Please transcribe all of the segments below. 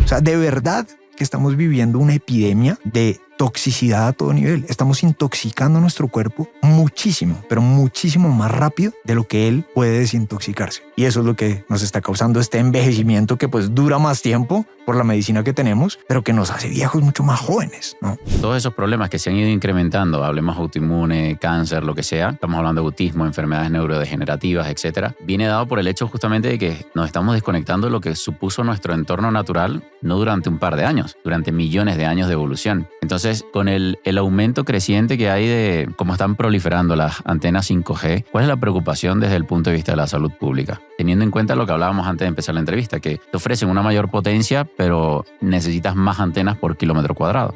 O sea, de verdad que estamos viviendo una epidemia de toxicidad a todo nivel. Estamos intoxicando nuestro cuerpo muchísimo, pero muchísimo más rápido de lo que él puede desintoxicarse. Y eso es lo que nos está causando este envejecimiento que pues dura más tiempo por la medicina que tenemos, pero que nos hace viejos mucho más jóvenes, ¿no? Todos esos problemas que se han ido incrementando, hablemos autoinmune, cáncer, lo que sea, estamos hablando de autismo, enfermedades neurodegenerativas, etcétera, viene dado por el hecho justamente de que nos estamos desconectando de lo que supuso nuestro entorno natural, no durante un par de años, durante millones de años de evolución. Entonces, con el aumento creciente que hay de cómo están proliferando las antenas 5G, ¿cuál es la preocupación desde el punto de vista de la salud pública? Teniendo en cuenta lo que hablábamos antes de empezar la entrevista, que te ofrecen una mayor potencia, pero necesitas más antenas por kilómetro cuadrado.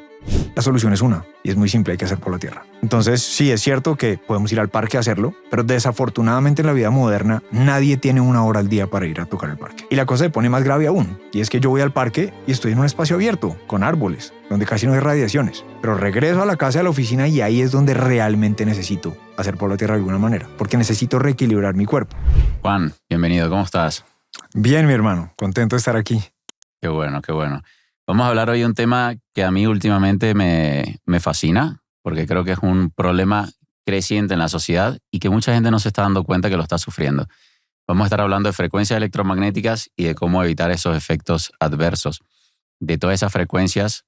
La solución es una, y es muy simple, hay que hacer por la tierra. Entonces, sí, es cierto que podemos ir al parque a hacerlo, pero desafortunadamente en la vida moderna nadie tiene una hora al día para ir a tocar el parque. Y la cosa se pone más grave aún, y es que yo voy al parque y estoy en un espacio abierto, con árboles, donde casi no hay radiaciones. Pero regreso a la casa, a la oficina, y ahí es donde realmente necesito hacer por la tierra de alguna manera, porque necesito reequilibrar mi cuerpo. Juan, bienvenido, ¿cómo estás? Bien, mi hermano, contento de estar aquí. Qué bueno, qué bueno. Vamos a hablar hoy de un tema que a mí últimamente me fascina, porque creo que es un problema creciente en la sociedad y que mucha gente no se está dando cuenta que lo está sufriendo. Vamos a estar hablando de frecuencias electromagnéticas y de cómo evitar esos efectos adversos de todas esas frecuencias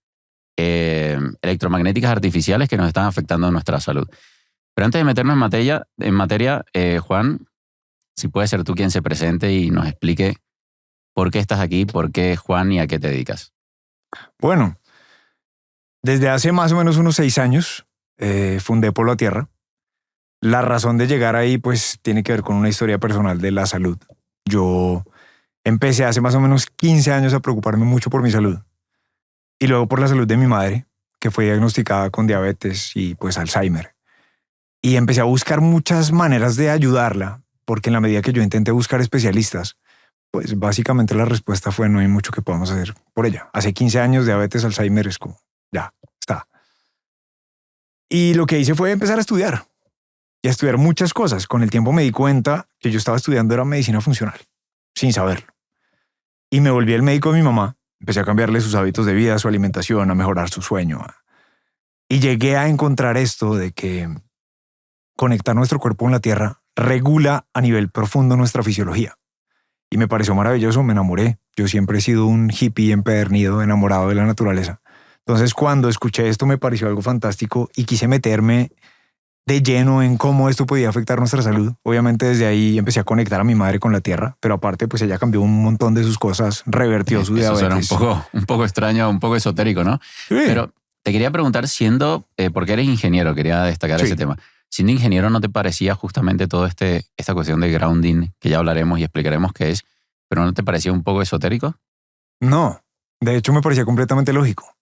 electromagnéticas artificiales que nos están afectando nuestra salud. Pero antes de meternos en materia, Juan, si puede ser tú quien se presente y nos explique por qué estás aquí, por qué Juan y a qué te dedicas. Bueno, desde hace más o menos unos 6 años fundé Por la Tierra. La razón de llegar ahí pues tiene que ver con una historia personal de la salud. Yo empecé hace más o menos 15 años a preocuparme mucho por mi salud y luego por la salud de mi madre, que fue diagnosticada con diabetes y pues Alzheimer. Y empecé a buscar muchas maneras de ayudarla, porque en la medida que yo intenté buscar especialistas, pues básicamente la respuesta fue no hay mucho que podamos hacer por ella. Hace 15 años diabetes, Alzheimer es como, ya, está. Y lo que hice fue empezar a estudiar y a estudiar muchas cosas. Con el tiempo me di cuenta que yo estaba estudiando era medicina funcional, sin saberlo. Y me volví el médico de mi mamá. Empecé a cambiarle sus hábitos de vida, su alimentación, a mejorar su sueño. Y llegué a encontrar esto de que conectar nuestro cuerpo con la tierra regula a nivel profundo nuestra fisiología. Y me pareció maravilloso, me enamoré. Yo siempre he sido un hippie empedernido, enamorado de la naturaleza. Entonces, cuando escuché esto me pareció algo fantástico y quise meterme de lleno en cómo esto podía afectar nuestra salud. Obviamente desde ahí empecé a conectar a mi madre con la tierra, pero aparte pues ella cambió un montón de sus cosas, revertió su diabetes. Eso suena un poco extraño, un poco esotérico, ¿no? Sí. Pero te quería preguntar, porque eres ingeniero, quería destacar ese tema. Siendo ingeniero, ¿no te parecía justamente todo esta cuestión de grounding, que ya hablaremos y explicaremos qué es, pero no te parecía un poco esotérico? No, de hecho me parecía completamente lógico.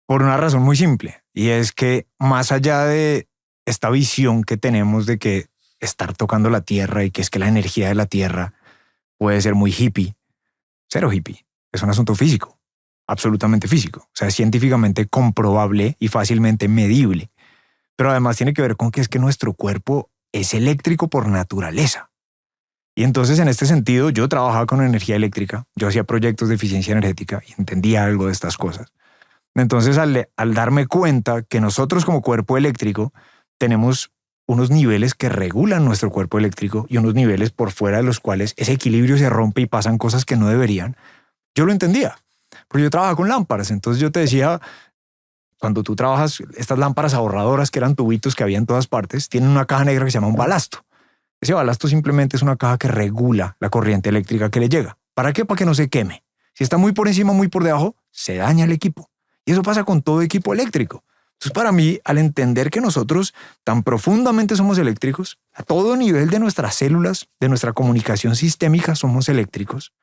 Por una razón muy simple, y es que más allá de esta visión que tenemos de que estar tocando la tierra y que es que la energía de la tierra puede ser muy hippie, cero hippie, es un asunto físico, absolutamente físico, o sea, es científicamente comprobable y fácilmente medible. Pero además tiene que ver con que es que nuestro cuerpo es eléctrico por naturaleza. Y entonces en este sentido yo trabajaba con energía eléctrica, yo hacía proyectos de eficiencia energética y entendía algo de estas cosas. Entonces al darme cuenta que nosotros como cuerpo eléctrico tenemos unos niveles que regulan nuestro cuerpo eléctrico y unos niveles por fuera de los cuales ese equilibrio se rompe y pasan cosas que no deberían, yo lo entendía. Porque yo trabajaba con lámparas, entonces yo te decía, cuando tú trabajas, estas lámparas ahorradoras que eran tubitos que había en todas partes, tienen una caja negra que se llama un balasto. Ese balasto simplemente es una caja que regula la corriente eléctrica que le llega. ¿Para qué? Para que no se queme. Si está muy por encima, muy por debajo, se daña el equipo. Y eso pasa con todo equipo eléctrico. Entonces, para mí, al entender que nosotros tan profundamente somos eléctricos, a todo nivel de nuestras células, de nuestra comunicación sistémica, somos eléctricos,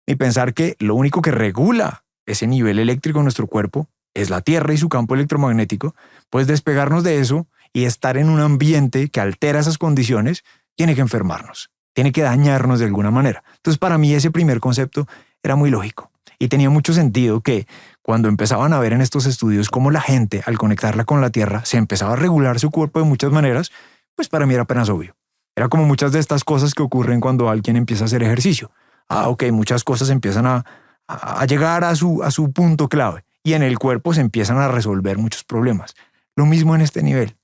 y pensar que lo único que regula ese nivel eléctrico en nuestro cuerpo es la Tierra y su campo electromagnético, pues despegarnos de eso y estar en un ambiente que altera esas condiciones tiene que enfermarnos, tiene que dañarnos de alguna manera. Entonces, para mí ese primer concepto era muy lógico y tenía mucho sentido que cuando empezaban a ver en estos estudios cómo la gente, al conectarla con la Tierra, se empezaba a regular su cuerpo de muchas maneras, pues para mí era apenas obvio. Era como muchas de estas cosas que ocurren cuando alguien empieza a hacer ejercicio. Ok, muchas cosas empiezan a a llegar a su punto clave y en el cuerpo se empiezan a resolver muchos problemas. Lo mismo en este nivel.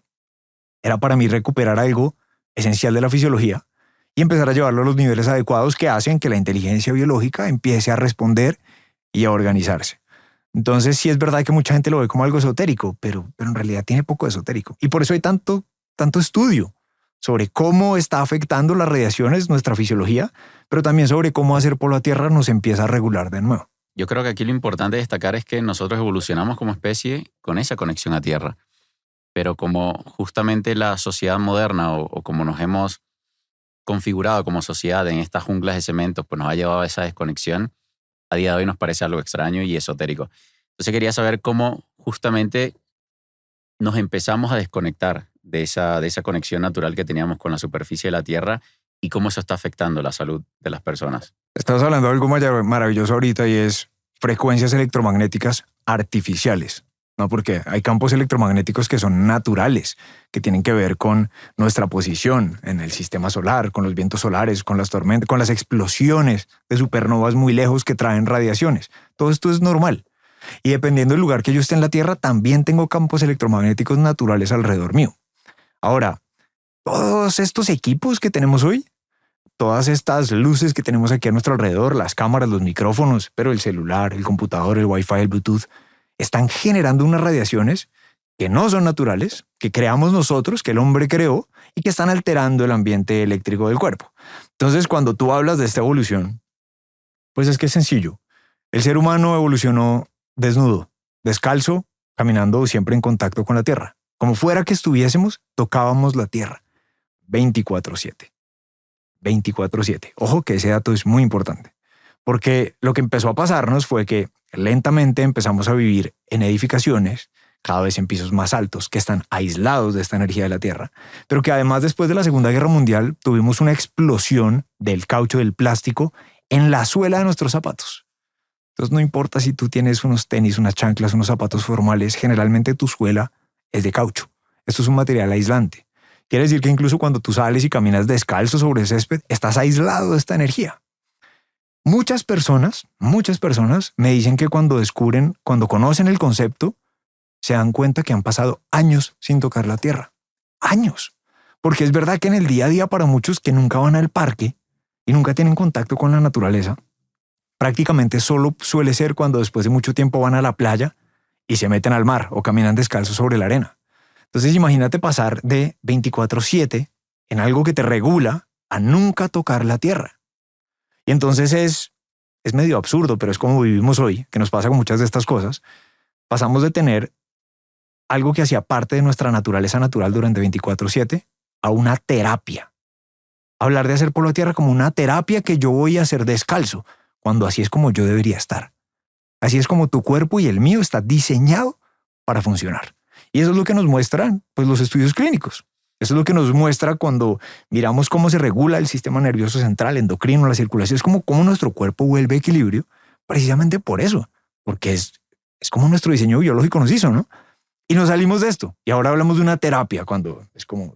Era para mí recuperar algo esencial de la fisiología y empezar a llevarlo a los niveles adecuados que hacen que la inteligencia biológica empiece a responder y a organizarse. Entonces sí es verdad que mucha gente lo ve como algo esotérico, pero en realidad tiene poco de esotérico. Y por eso hay tanto estudio sobre cómo está afectando las radiaciones nuestra fisiología, pero también sobre cómo hacer por la Tierra nos empieza a regular de nuevo. Yo creo que aquí lo importante destacar es que nosotros evolucionamos como especie con esa conexión a Tierra. Pero como justamente la sociedad moderna o como nos hemos configurado como sociedad en estas junglas de cementos, pues nos ha llevado a esa desconexión, a día de hoy nos parece algo extraño y esotérico. Entonces quería saber cómo justamente nos empezamos a desconectar de esa conexión natural que teníamos con la superficie de la Tierra y cómo eso está afectando la salud de las personas. Estás hablando de algo maravilloso ahorita y es frecuencias electromagnéticas artificiales, ¿no? Porque hay campos electromagnéticos que son naturales, que tienen que ver con nuestra posición en el sistema solar, con los vientos solares, con las tormentas, con las explosiones de supernovas muy lejos que traen radiaciones. Todo esto es normal. Y dependiendo del lugar que yo esté en la Tierra, también tengo campos electromagnéticos naturales alrededor mío. Ahora, todos estos equipos que tenemos hoy, todas estas luces que tenemos aquí a nuestro alrededor, las cámaras, los micrófonos, pero el celular, el computador, el Wi-Fi, el Bluetooth, están generando unas radiaciones que no son naturales, que creamos nosotros, que el hombre creó y que están alterando el ambiente eléctrico del cuerpo. Entonces, cuando tú hablas de esta evolución, pues es que es sencillo. El ser humano evolucionó desnudo, descalzo, caminando siempre en contacto con la tierra. Como fuera que estuviésemos, tocábamos la tierra 24/7. 24/7. Ojo que ese dato es muy importante, porque lo que empezó a pasarnos fue que lentamente empezamos a vivir en edificaciones, cada vez en pisos más altos, que están aislados de esta energía de la tierra, pero que además después de la Segunda Guerra Mundial tuvimos una explosión del caucho, del plástico, en la suela de nuestros zapatos. Entonces no importa si tú tienes unos tenis, unas chanclas, unos zapatos formales, generalmente tu suela es de caucho. Esto es un material aislante. Quiere decir que incluso cuando tú sales y caminas descalzo sobre el césped, estás aislado de esta energía. Muchas personas me dicen que cuando conocen el concepto, se dan cuenta que han pasado años sin tocar la tierra. Años. Porque es verdad que en el día a día para muchos que nunca van al parque y nunca tienen contacto con la naturaleza, prácticamente solo suele ser cuando después de mucho tiempo van a la playa y se meten al mar o caminan descalzos sobre la arena. Entonces imagínate pasar de 24/7 en algo que te regula a nunca tocar la tierra. Y entonces es medio absurdo, pero es como vivimos hoy, que nos pasa con muchas de estas cosas. Pasamos de tener algo que hacía parte de nuestra naturaleza natural durante 24/7 a una terapia. Hablar de hacer por la tierra como una terapia que yo voy a hacer descalzo, cuando así es como yo debería estar. Así es como tu cuerpo y el mío está diseñado para funcionar. Y eso es lo que nos muestran pues, los estudios clínicos. Eso es lo que nos muestra cuando miramos cómo se regula el sistema nervioso central, endocrino, la circulación. Es como cómo nuestro cuerpo vuelve a equilibrio, precisamente por eso. Porque es como nuestro diseño biológico nos hizo, ¿no? Y nos salimos de esto. Y ahora hablamos de una terapia cuando es como,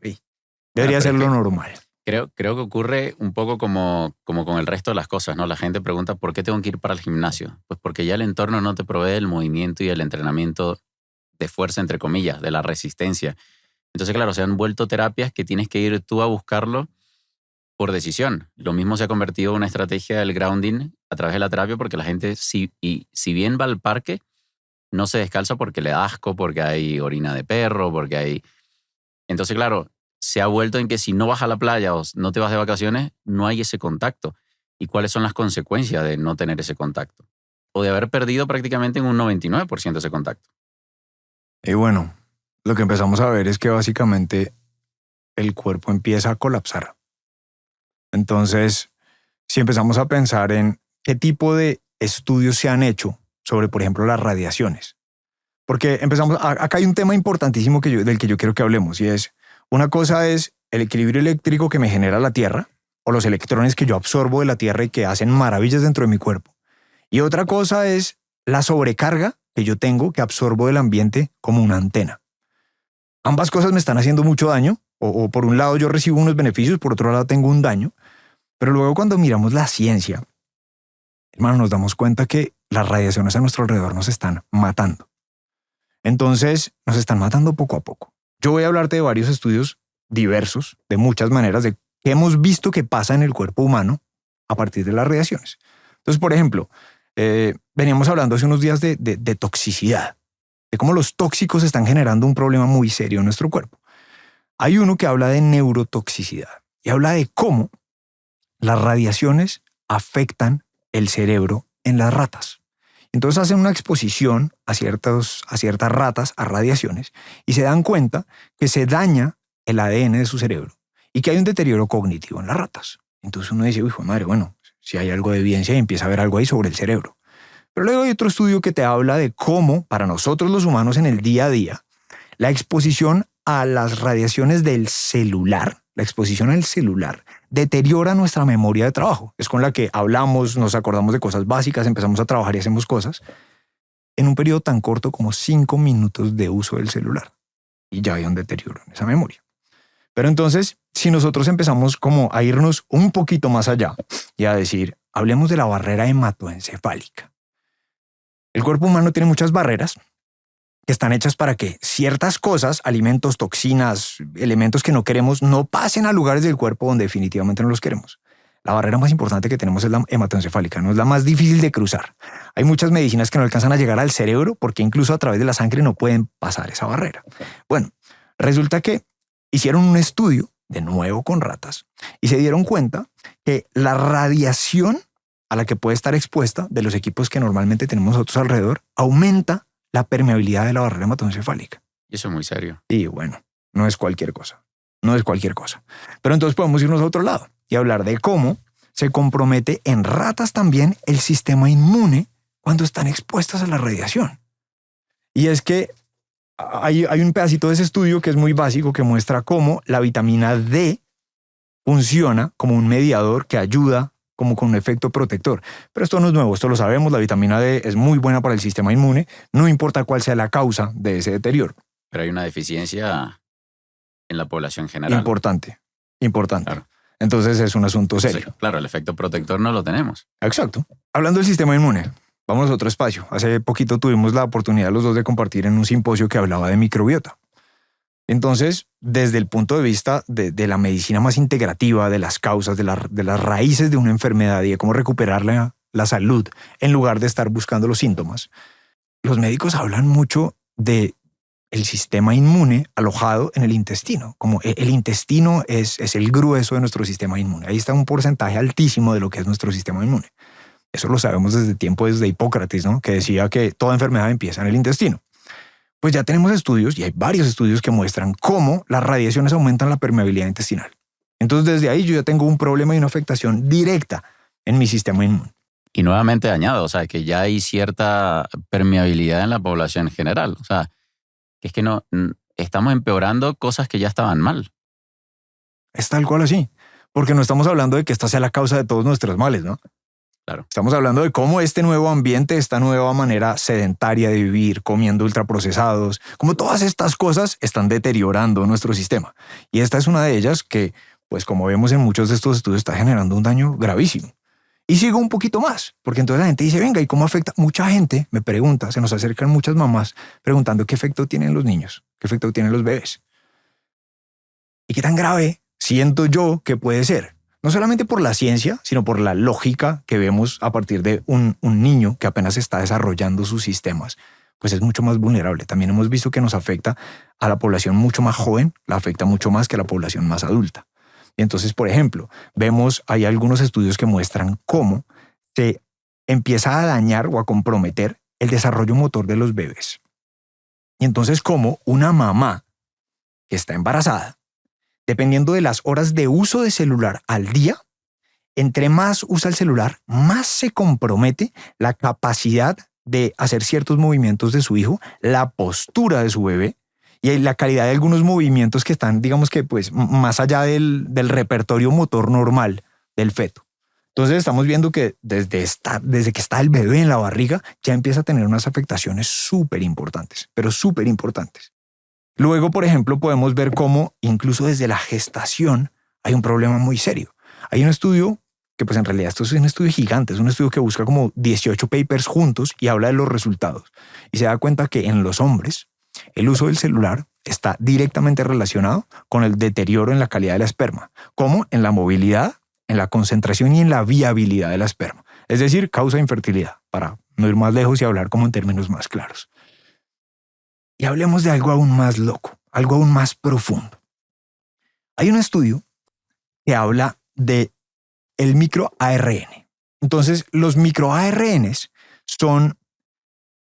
debería ser lo normal. Creo que ocurre un poco como con el resto de las cosas, ¿no? La gente pregunta, ¿por qué tengo que ir para el gimnasio? Pues porque ya el entorno no te provee el movimiento y el entrenamiento de fuerza, entre comillas, de la resistencia. Entonces, claro, se han vuelto terapias que tienes que ir tú a buscarlo por decisión. Lo mismo se ha convertido en una estrategia del grounding a través de la terapia porque la gente, si bien va al parque, no se descalza porque le da asco, porque hay orina de perro, porque hay... Entonces, claro, se ha vuelto en que si no vas a la playa o no te vas de vacaciones, no hay ese contacto. ¿Y cuáles son las consecuencias de no tener ese contacto? O de haber perdido prácticamente en un 99% ese contacto. Y bueno, lo que empezamos a ver es que básicamente el cuerpo empieza a colapsar. Entonces, si empezamos a pensar en qué tipo de estudios se han hecho sobre, por ejemplo, las radiaciones. Porque acá hay un tema importantísimo del que yo quiero que hablemos y es, una cosa es el equilibrio eléctrico que me genera la Tierra o los electrones que yo absorbo de la Tierra y que hacen maravillas dentro de mi cuerpo. Y otra cosa es la sobrecarga que yo tengo que absorbo del ambiente como una antena. Ambas cosas me están haciendo mucho daño o por un lado yo recibo unos beneficios, por otro lado tengo un daño. Pero luego cuando miramos la ciencia, hermano, nos damos cuenta que las radiaciones a nuestro alrededor nos están matando. Entonces, nos están matando poco a poco. Yo voy a hablarte de varios estudios diversos, de muchas maneras, de qué hemos visto que pasa en el cuerpo humano a partir de las radiaciones. Entonces, por ejemplo, veníamos hablando hace unos días de toxicidad, de cómo los tóxicos están generando un problema muy serio en nuestro cuerpo. Hay uno que habla de neurotoxicidad y habla de cómo las radiaciones afectan el cerebro en las ratas. Entonces hacen una exposición a ciertas ratas, a radiaciones, y se dan cuenta que se daña el ADN de su cerebro y que hay un deterioro cognitivo en las ratas. Entonces uno dice, uy, madre, bueno, si hay algo de evidencia y empieza a ver algo ahí sobre el cerebro. Pero luego hay otro estudio que te habla de cómo, para nosotros los humanos en el día a día, la exposición a las radiaciones del celular, la exposición al celular, deteriora nuestra memoria de trabajo. Es con la que hablamos, nos acordamos de cosas básicas, empezamos a trabajar y hacemos cosas en un periodo tan corto como 5 minutos de uso del celular. Y ya hay un deterioro en esa memoria. Pero entonces, si nosotros empezamos como a irnos un poquito más allá y a decir, hablemos de la barrera hematoencefálica. El cuerpo humano tiene muchas barreras que están hechas para que ciertas cosas, alimentos, toxinas, elementos que no queremos, no pasen a lugares del cuerpo donde definitivamente no los queremos. La barrera más importante que tenemos es la hematoencefálica, no es la más difícil de cruzar. Hay muchas medicinas que no alcanzan a llegar al cerebro porque incluso a través de la sangre no pueden pasar esa barrera. Bueno, resulta que hicieron un estudio, de nuevo con ratas, y se dieron cuenta que la radiación a la que puede estar expuesta de los equipos que normalmente tenemos nosotros alrededor aumenta la permeabilidad de la barrera hematoencefálica. Y eso es muy serio. Y bueno, no es cualquier cosa. No es cualquier cosa. Pero entonces podemos irnos a otro lado y hablar de cómo se compromete en ratas también el sistema inmune cuando están expuestas a la radiación. Y es que hay un pedacito de ese estudio que es muy básico que muestra cómo la vitamina D funciona como un mediador que ayuda como con un efecto protector. Pero esto no es nuevo, esto lo sabemos, la vitamina D es muy buena para el sistema inmune, no importa cuál sea la causa de ese deterioro. Pero hay una deficiencia en la población general. Importante. Claro. Entonces es un asunto serio. Sí, claro, el efecto protector no lo tenemos. Exacto. Hablando del sistema inmune, vamos a otro espacio. Hace poquito tuvimos la oportunidad los dos de compartir en un simposio que hablaba de microbiota. Entonces, desde el punto de vista de la medicina más integrativa, de las causas, de las raíces de una enfermedad y de cómo recuperar la salud en lugar de estar buscando los síntomas, los médicos hablan mucho de el sistema inmune alojado en el intestino. Como el intestino es el grueso de nuestro sistema inmune. Ahí está un porcentaje altísimo de lo que es nuestro sistema inmune. Eso lo sabemos desde tiempos de Hipócrates, ¿no? Que decía que toda enfermedad empieza en el intestino. Pues ya tenemos estudios, y hay varios estudios que muestran cómo las radiaciones aumentan la permeabilidad intestinal. Entonces, desde ahí yo ya tengo un problema y una afectación directa en mi sistema inmune. Y nuevamente dañado, o sea, que ya hay cierta permeabilidad en la población en general. O sea, que es que no estamos empeorando cosas que ya estaban mal. Es tal cual así, porque no estamos hablando de que esta sea la causa de todos nuestros males, ¿no? Claro. Estamos hablando de cómo este nuevo ambiente, esta nueva manera sedentaria de vivir, comiendo ultraprocesados, como todas estas cosas están deteriorando nuestro sistema. Y esta es una de ellas que, pues como vemos en muchos de estos estudios, está generando un daño gravísimo. Y sigo un poquito más, porque entonces la gente dice, venga, ¿y cómo afecta? Mucha gente me pregunta, se nos acercan muchas mamás preguntando qué efecto tienen los niños, qué efecto tienen los bebés. ¿Y qué tan grave siento yo que puede ser? No solamente por la ciencia, sino por la lógica que vemos a partir de un niño que apenas está desarrollando sus sistemas, pues es mucho más vulnerable. También hemos visto que nos afecta a la población mucho más joven, la afecta mucho más que a la población más adulta. Y entonces, por ejemplo, hay algunos estudios que muestran cómo se empieza a dañar o a comprometer el desarrollo motor de los bebés. Y entonces, cómo una mamá que está embarazada, dependiendo de las horas de uso de celular al día, entre más usa el celular, más se compromete la capacidad de hacer ciertos movimientos de su hijo, la postura de su bebé y la calidad de algunos movimientos que están, digamos que pues, más allá del repertorio motor normal del feto. Entonces estamos viendo que desde que está el bebé en la barriga ya empieza a tener unas afectaciones súper importantes, pero súper importantes. Luego, por ejemplo, podemos ver cómo incluso desde la gestación hay un problema muy serio. Hay un estudio que pues en realidad esto es un estudio gigante, es un estudio que busca como 18 papers juntos y habla de los resultados. Y se da cuenta que en los hombres el uso del celular está directamente relacionado con el deterioro en la calidad de la esperma, como en la movilidad, en la concentración y en la viabilidad de la esperma. Es decir, causa infertilidad, para no ir más lejos y hablar como en términos más claros. Y hablemos de algo aún más loco, algo aún más profundo. Hay un estudio que habla de el microARN. Entonces, los microARNs son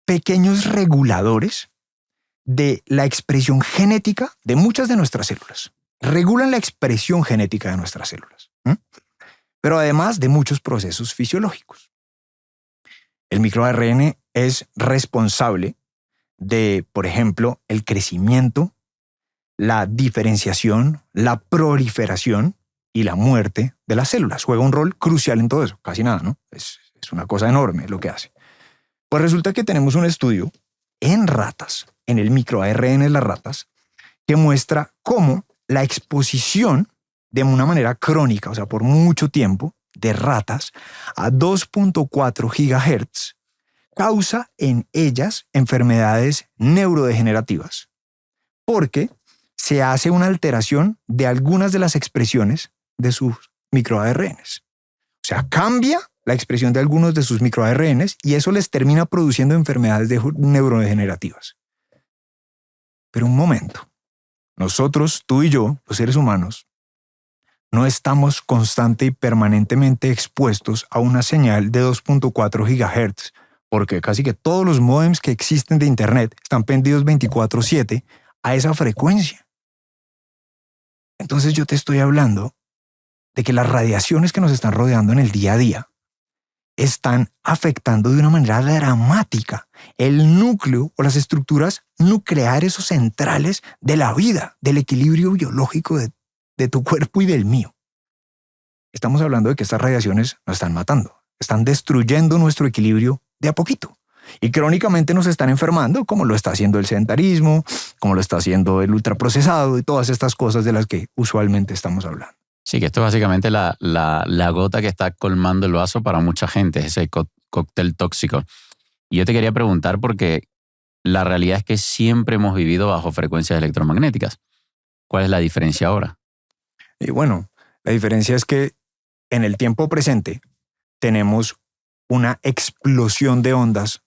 pequeños reguladores de la expresión genética de muchas de nuestras células. Regulan la expresión genética de nuestras células, pero además de muchos procesos fisiológicos. El microARN es responsable de, por ejemplo, el crecimiento, la diferenciación, la proliferación y la muerte de las células. Juega un rol crucial en todo eso. Casi nada, ¿no? Es una cosa enorme lo que hace. Pues resulta que tenemos un estudio en ratas, en el microARN de las ratas, que muestra cómo la exposición de una manera crónica, o sea, por mucho tiempo, de ratas a 2.4 gigahertz, causa en ellas enfermedades neurodegenerativas, porque se hace una alteración de algunas de las expresiones de sus microARNs. O sea, cambia la expresión de algunos de sus microARNs y eso les termina produciendo enfermedades neurodegenerativas. Pero un momento, nosotros, tú y yo, los seres humanos, no estamos constante y permanentemente expuestos a una señal de 2.4 gigahertz, porque casi que todos los módems que existen de Internet están prendidos 24/7 a esa frecuencia. Entonces yo te estoy hablando de que las radiaciones que nos están rodeando en el día a día están afectando de una manera dramática el núcleo o las estructuras nucleares o centrales de la vida, del equilibrio biológico de tu cuerpo y del mío. Estamos hablando de que estas radiaciones nos están matando, están destruyendo nuestro equilibrio de a poquito. Y crónicamente nos están enfermando, como lo está haciendo el sedentarismo, como lo está haciendo el ultraprocesado y todas estas cosas de las que usualmente estamos hablando. Sí, que esto es básicamente la gota que está colmando el vaso para mucha gente, ese cóctel tóxico. Y yo te quería preguntar porque la realidad es que siempre hemos vivido bajo frecuencias electromagnéticas. ¿Cuál es la diferencia ahora? Y bueno, la diferencia es que en el tiempo presente tenemos una explosión de ondas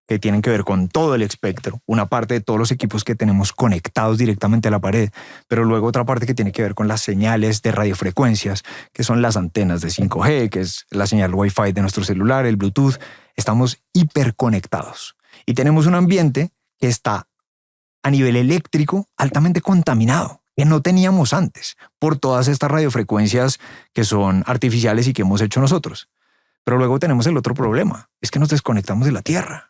que tienen que ver con todo el espectro, una parte de todos los equipos que tenemos conectados directamente a la pared, pero luego otra parte que tiene que ver con las señales de radiofrecuencias, que son las antenas de 5G, que es la señal Wi-Fi de nuestro celular, el Bluetooth. Estamos hiperconectados y tenemos un ambiente que está a nivel eléctrico altamente contaminado, que no teníamos antes, por todas estas radiofrecuencias que son artificiales y que hemos hecho nosotros. Pero luego tenemos el otro problema, es que nos desconectamos de la Tierra.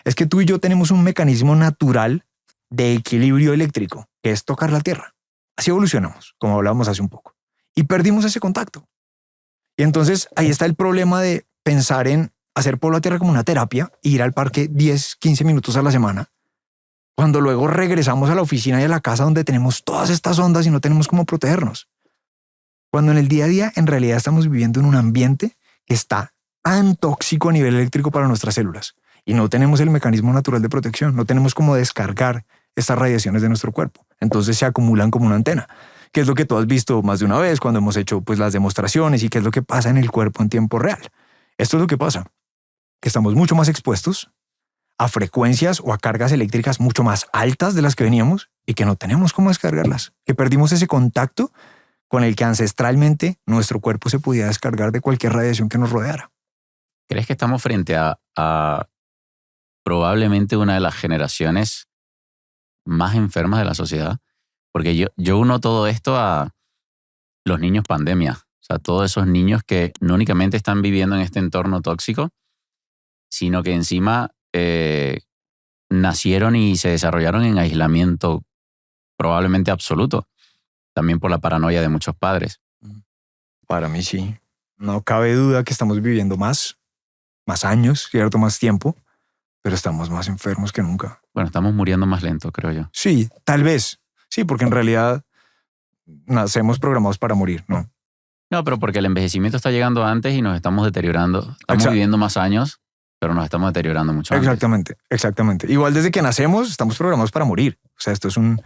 Es que tú y yo tenemos un mecanismo natural de equilibrio eléctrico, que es tocar la Tierra. Así evolucionamos, como hablábamos hace un poco. Y perdimos ese contacto. Y entonces ahí está el problema de pensar en hacer Pueblo a Tierra como una terapia e ir al parque 10, 15 minutos a la semana, cuando luego regresamos a la oficina y a la casa donde tenemos todas estas ondas y no tenemos cómo protegernos. Cuando en el día a día en realidad estamos viviendo en un ambiente que está tan tóxico a nivel eléctrico para nuestras células. Y no tenemos el mecanismo natural de protección, no tenemos cómo descargar estas radiaciones de nuestro cuerpo. Entonces se acumulan como una antena, que es lo que tú has visto más de una vez cuando hemos hecho pues, las demostraciones y qué es lo que pasa en el cuerpo en tiempo real. Esto es lo que pasa, que estamos mucho más expuestos a frecuencias o a cargas eléctricas mucho más altas de las que veníamos y que no tenemos cómo descargarlas, que perdimos ese contacto con el que ancestralmente nuestro cuerpo se podía descargar de cualquier radiación que nos rodeara. ¿Crees que estamos frente a probablemente una de las generaciones más enfermas de la sociedad? Porque yo uno todo esto a los niños pandemia. O sea, todos esos niños que no únicamente están viviendo en este entorno tóxico, sino que encima nacieron y se desarrollaron en aislamiento probablemente absoluto. También por la paranoia de muchos padres. Para mí sí. No cabe duda que estamos viviendo más años, cierto, más tiempo, pero estamos más enfermos que nunca. Bueno, estamos muriendo más lento, creo yo. Sí, tal vez. Sí, porque en realidad nacemos programados para morir, ¿no? No, pero porque el envejecimiento está llegando antes y nos estamos deteriorando. Estamos Exa- viviendo más años, pero nos estamos deteriorando mucho antes. Exactamente, exactamente. Igual desde que nacemos estamos programados para morir. O sea, esto es un...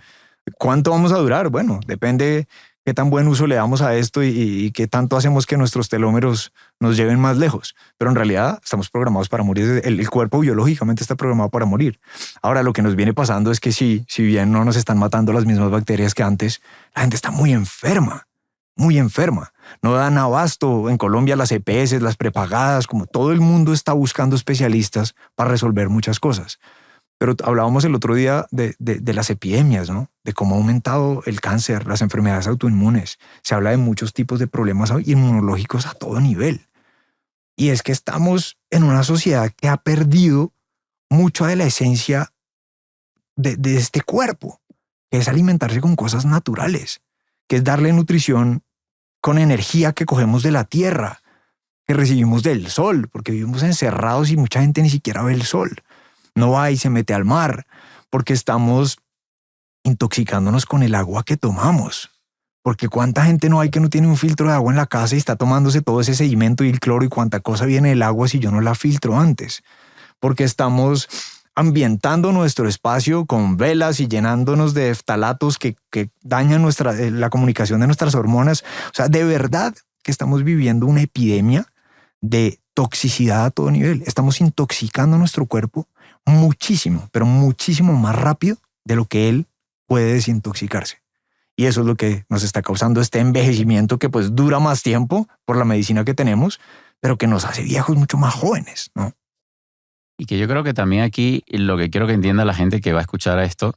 ¿Cuánto vamos a durar? Bueno, depende qué tan buen uso le damos a esto y qué tanto hacemos que nuestros telómeros nos lleven más lejos. Pero en realidad estamos programados para morir. El cuerpo biológicamente está programado para morir. Ahora, lo que nos viene pasando es que si bien no nos están matando las mismas bacterias que antes, la gente está muy enferma, muy enferma. No dan abasto. En Colombia las EPS, las prepagadas, como todo el mundo está buscando especialistas para resolver muchas cosas. Pero hablábamos el otro día de las epidemias, ¿no? De cómo ha aumentado el cáncer, las enfermedades autoinmunes. Se habla de muchos tipos de problemas inmunológicos a todo nivel. Y es que estamos en una sociedad que ha perdido mucho de la esencia de este cuerpo, que es alimentarse con cosas naturales, que es darle nutrición con energía que cogemos de la tierra, que recibimos del sol, porque vivimos encerrados y mucha gente ni siquiera ve el sol. No va y se mete al mar, porque estamos intoxicándonos con el agua que tomamos. Porque cuánta gente no hay que no tiene un filtro de agua en la casa y está tomándose todo ese sedimento y el cloro y cuánta cosa viene del agua si yo no la filtro antes. Porque estamos ambientando nuestro espacio con velas y llenándonos de ftalatos que dañan la comunicación de nuestras hormonas. O sea, de verdad que estamos viviendo una epidemia de toxicidad a todo nivel. Estamos intoxicando nuestro cuerpo muchísimo, pero muchísimo más rápido de lo que él puede desintoxicarse. Y eso es lo que nos está causando este envejecimiento que pues dura más tiempo por la medicina que tenemos, pero que nos hace viejos mucho más jóvenes, ¿no? Y que yo creo que también aquí lo que quiero que entienda la gente que va a escuchar esto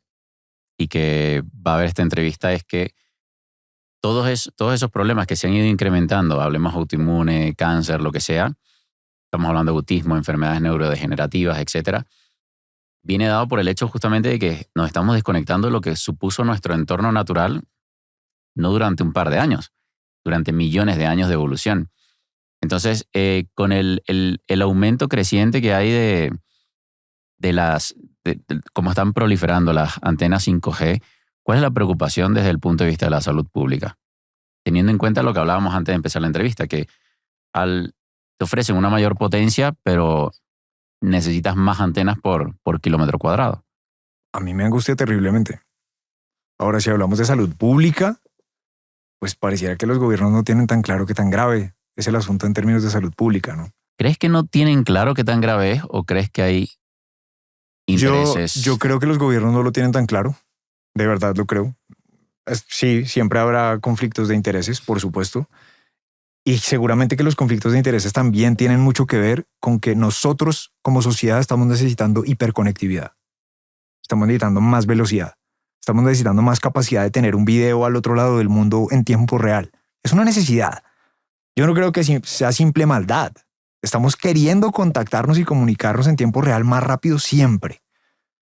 y que va a ver esta entrevista es que todos esos problemas que se han ido incrementando, hablemos autoinmune, cáncer, lo que sea, estamos hablando de autismo, enfermedades neurodegenerativas, etcétera, viene dado por el hecho justamente de que nos estamos desconectando de lo que supuso nuestro entorno natural, no durante un par de años, durante millones de años de evolución. Entonces, con el aumento creciente que hay de cómo están proliferando las antenas 5G, ¿cuál es la preocupación desde el punto de vista de la salud pública? Teniendo en cuenta lo que hablábamos antes de empezar la entrevista, que te ofrecen una mayor potencia, pero necesitas más antenas por kilómetro cuadrado. A mí me angustia terriblemente. Ahora, si hablamos de salud pública, pues pareciera que los gobiernos no tienen tan claro qué tan grave es el asunto en términos de salud pública, ¿no? ¿Crees que no tienen claro qué tan grave es o crees que hay intereses? Yo creo que los gobiernos no lo tienen tan claro. De verdad lo creo. Sí, siempre habrá conflictos de intereses, por supuesto. Y seguramente que los conflictos de intereses también tienen mucho que ver con que nosotros como sociedad estamos necesitando hiperconectividad. Estamos necesitando más velocidad. Estamos necesitando más capacidad de tener un video al otro lado del mundo en tiempo real. Es una necesidad. Yo no creo que sea simple maldad. Estamos queriendo contactarnos y comunicarnos en tiempo real más rápido siempre.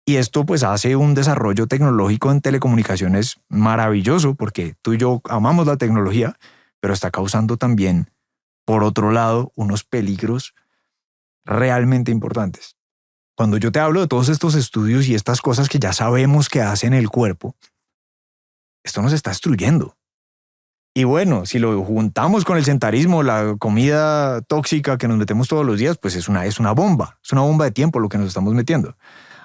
Y esto pues hace un desarrollo tecnológico en telecomunicaciones maravilloso porque tú y yo amamos la tecnología, pero está causando también, por otro lado, unos peligros realmente importantes. Cuando yo te hablo de todos estos estudios y estas cosas que ya sabemos que hacen el cuerpo, esto nos está destruyendo. Y bueno, si lo juntamos con el sedentarismo, la comida tóxica que nos metemos todos los días, pues es una bomba. Es una bomba de tiempo lo que nos estamos metiendo.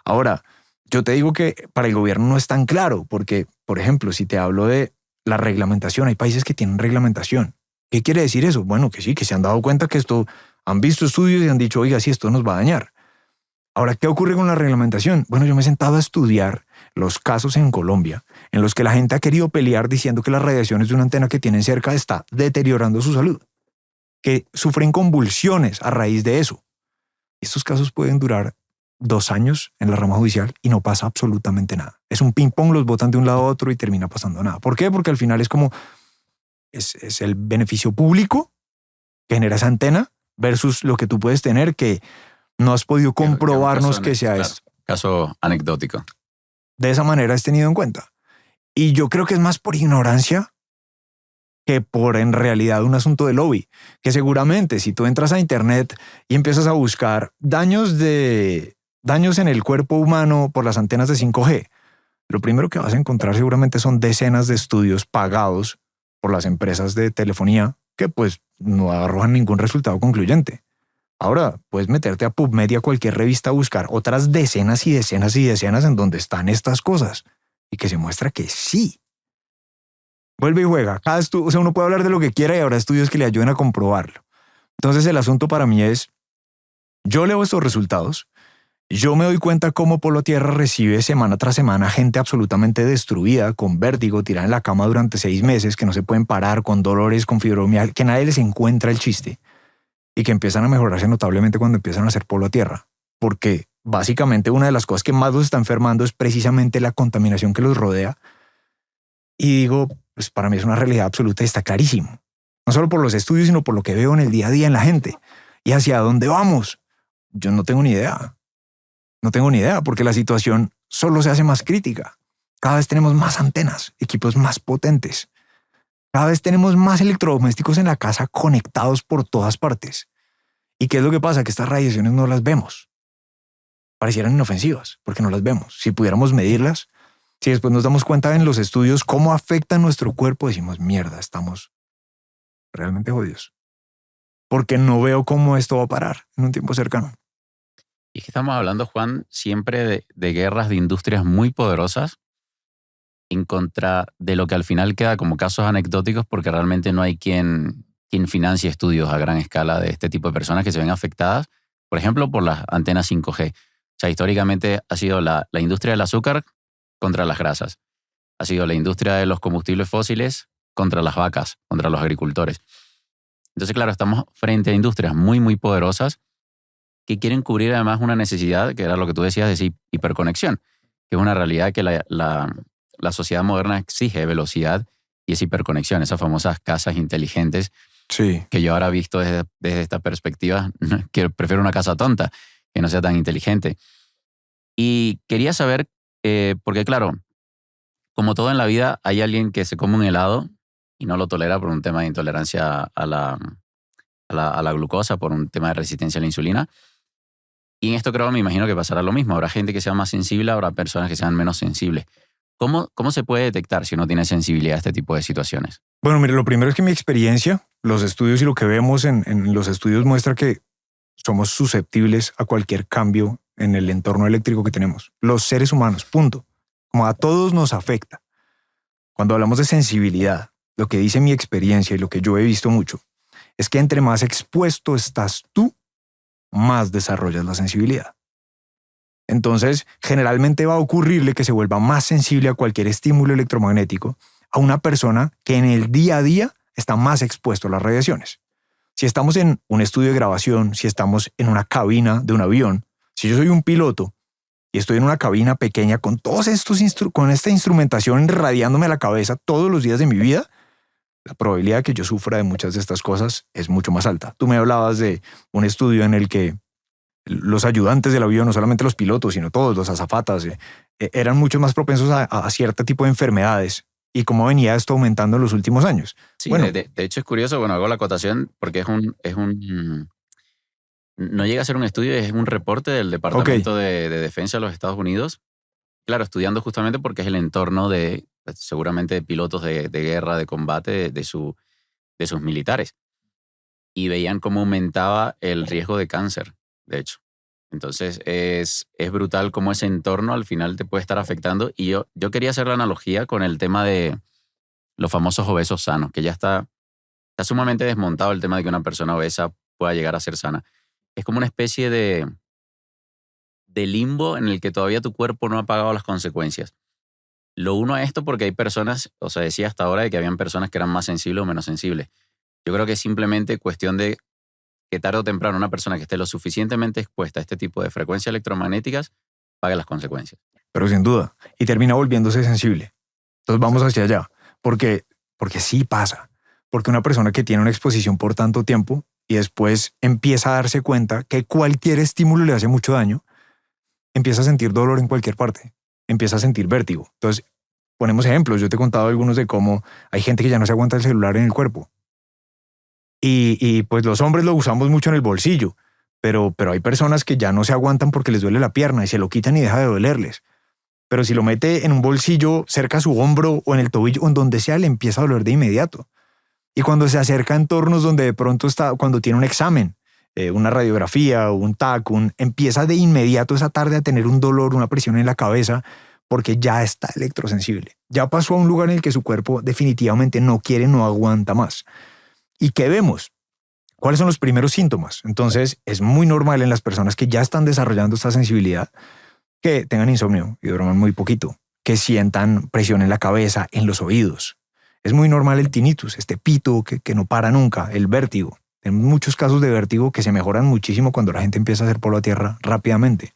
Ahora, yo te digo que para el gobierno no es tan claro, porque, por ejemplo, si te hablo de la reglamentación, hay países que tienen reglamentación. ¿Qué quiere decir eso? Bueno, que sí, que se han dado cuenta que esto, han visto estudios y han dicho, oiga, sí, esto nos va a dañar. Ahora, ¿qué ocurre con la reglamentación? Bueno, yo me he sentado a estudiar los casos en Colombia en los que la gente ha querido pelear diciendo que las radiaciones de una antena que tienen cerca está deteriorando su salud, que sufren convulsiones a raíz de eso. Estos casos pueden durar 2 años en la rama judicial y no pasa absolutamente nada. Es un ping pong, los botan de un lado a otro y termina pasando nada. ¿Por qué? Porque al final es como, es el beneficio público que genera esa antena versus lo que tú puedes tener que no has podido comprobarnos que sea esto. Caso anecdótico. De esa manera es tenido en cuenta. Y yo creo que es más por ignorancia que por en realidad un asunto de lobby. Que seguramente si tú entras a internet y empiezas a buscar daños en el cuerpo humano por las antenas de 5G, lo primero que vas a encontrar seguramente son decenas de estudios pagados por las empresas de telefonía que pues no arrojan ningún resultado concluyente. Ahora, puedes meterte a PubMed y a cualquier revista a buscar otras decenas y decenas y decenas en donde están estas cosas y que se muestra que sí. Vuelve y juega. Cada o sea, uno puede hablar de lo que quiera y habrá estudios que le ayuden a comprobarlo. Entonces el asunto para mí es, yo leo estos resultados, yo me doy cuenta cómo Polo Tierra recibe semana tras semana gente absolutamente destruida, con vértigo, tirada en la cama durante 6 meses, que no se pueden parar, con dolores, con fibromialgia, que nadie les encuentra el chiste y que empiezan a mejorarse notablemente cuando empiezan a hacer Polo Tierra. Porque básicamente una de las cosas que más los está enfermando es precisamente la contaminación que los rodea. Y digo, pues para mí es una realidad absoluta y está clarísimo. No solo por los estudios, sino por lo que veo en el día a día en la gente. ¿Y hacia dónde vamos? Yo no tengo ni idea. No tengo ni idea, porque la situación solo se hace más crítica. Cada vez tenemos más antenas, equipos más potentes. Cada vez tenemos más electrodomésticos en la casa conectados por todas partes. ¿Y qué es lo que pasa? Que estas radiaciones no las vemos. Parecieran inofensivas, porque no las vemos. Si pudiéramos medirlas, si después nos damos cuenta en los estudios cómo afectan nuestro cuerpo, decimos, mierda, estamos realmente jodidos. Porque no veo cómo esto va a parar en un tiempo cercano. Y es que estamos hablando, Juan, siempre de guerras de industrias muy poderosas en contra de lo que al final queda como casos anecdóticos, porque realmente no hay quien financie estudios a gran escala de este tipo de personas que se ven afectadas, por ejemplo, por las antenas 5G. O sea, históricamente ha sido la industria del azúcar contra las grasas. Ha sido la industria de los combustibles fósiles contra las vacas, contra los agricultores. Entonces, claro, estamos frente a industrias muy, muy poderosas que quieren cubrir además una necesidad, que era lo que tú decías, de hiperconexión, que es una realidad que la sociedad moderna exige velocidad y es hiperconexión, esas famosas casas inteligentes. Sí. Que yo ahora he visto desde esta perspectiva, que prefiero una casa tonta, que no sea tan inteligente. Y quería saber, porque claro, como todo en la vida, hay alguien que se come un helado y no lo tolera por un tema de intolerancia a la glucosa, por un tema de resistencia a la insulina. Y en esto creo, me imagino que pasará lo mismo. Habrá gente que sea más sensible, habrá personas que sean menos sensibles. ¿Cómo se puede detectar si uno tiene sensibilidad a este tipo de situaciones? Bueno, mire, lo primero es que mi experiencia, los estudios y lo que vemos en los estudios muestra que somos susceptibles a cualquier cambio en el entorno eléctrico que tenemos. Los seres humanos, punto. Como a todos nos afecta. Cuando hablamos de sensibilidad, lo que dice mi experiencia y lo que yo he visto mucho, es que entre más expuesto estás tú, más desarrollas la sensibilidad. Entonces, generalmente va a ocurrirle que se vuelva más sensible a cualquier estímulo electromagnético a una persona que en el día a día está más expuesto a las radiaciones. Si estamos en un estudio de grabación, si estamos en una cabina de un avión, si yo soy un piloto y estoy en una cabina pequeña con con esta instrumentación radiándome a la cabeza todos los días de mi vida, la probabilidad de que yo sufra de muchas de estas cosas es mucho más alta. Tú me hablabas de un estudio en el que los ayudantes del avión, no solamente los pilotos, sino todos, los azafatas, eran mucho más propensos a cierto tipo de enfermedades. ¿Y cómo venía esto aumentando en los últimos años? Sí, bueno, de hecho es curioso, hago la acotación porque no llega a ser un estudio, es un reporte del Departamento de Defensa de los Estados Unidos. Claro, estudiando justamente porque es el entorno de, seguramente, de pilotos de guerra, de combate de sus militares. Y veían cómo aumentaba el riesgo de cáncer, de hecho. Entonces es brutal cómo ese entorno al final te puede estar afectando. Y yo quería hacer la analogía con el tema de los famosos obesos sanos, que ya está sumamente desmontado el tema de que una persona obesa pueda llegar a ser sana. Es como una especie de limbo en el que todavía tu cuerpo no ha pagado las consecuencias. Lo uno a esto porque hay personas, o sea, decía hasta ahora de que habían personas que eran más sensibles o menos sensibles. Yo creo que es simplemente cuestión de que tarde o temprano una persona que esté lo suficientemente expuesta a este tipo de frecuencias electromagnéticas pague las consecuencias. Pero sin duda, y termina volviéndose sensible. Entonces vamos hacia allá, porque sí pasa. Porque una persona que tiene una exposición por tanto tiempo y después empieza a darse cuenta que cualquier estímulo le hace mucho daño, empieza a sentir dolor en cualquier parte, empieza a sentir vértigo. Entonces, ponemos ejemplos. Yo te he contado algunos de cómo hay gente que ya no se aguanta el celular en el cuerpo. Y pues los hombres lo usamos mucho en el bolsillo, pero hay personas que ya no se aguantan porque les duele la pierna y se lo quitan y deja de dolerles. Pero si lo mete en un bolsillo cerca a su hombro o en el tobillo o en donde sea, le empieza a doler de inmediato. Y cuando se acerca a entornos donde de pronto está, cuando tiene un examen, una radiografía, un TAC, empieza de inmediato esa tarde a tener un dolor, una presión en la cabeza, porque ya está electrosensible. Ya pasó a un lugar en el que su cuerpo definitivamente no quiere, no aguanta más. ¿Y qué vemos? ¿Cuáles son los primeros síntomas? Entonces, es muy normal en las personas que ya están desarrollando esta sensibilidad que tengan insomnio y duerman muy poquito, que sientan presión en la cabeza, en los oídos. Es muy normal el tinnitus, este pito que no para nunca, el vértigo. Hay muchos casos de vértigo que se mejoran muchísimo cuando la gente empieza a hacer polo a tierra rápidamente.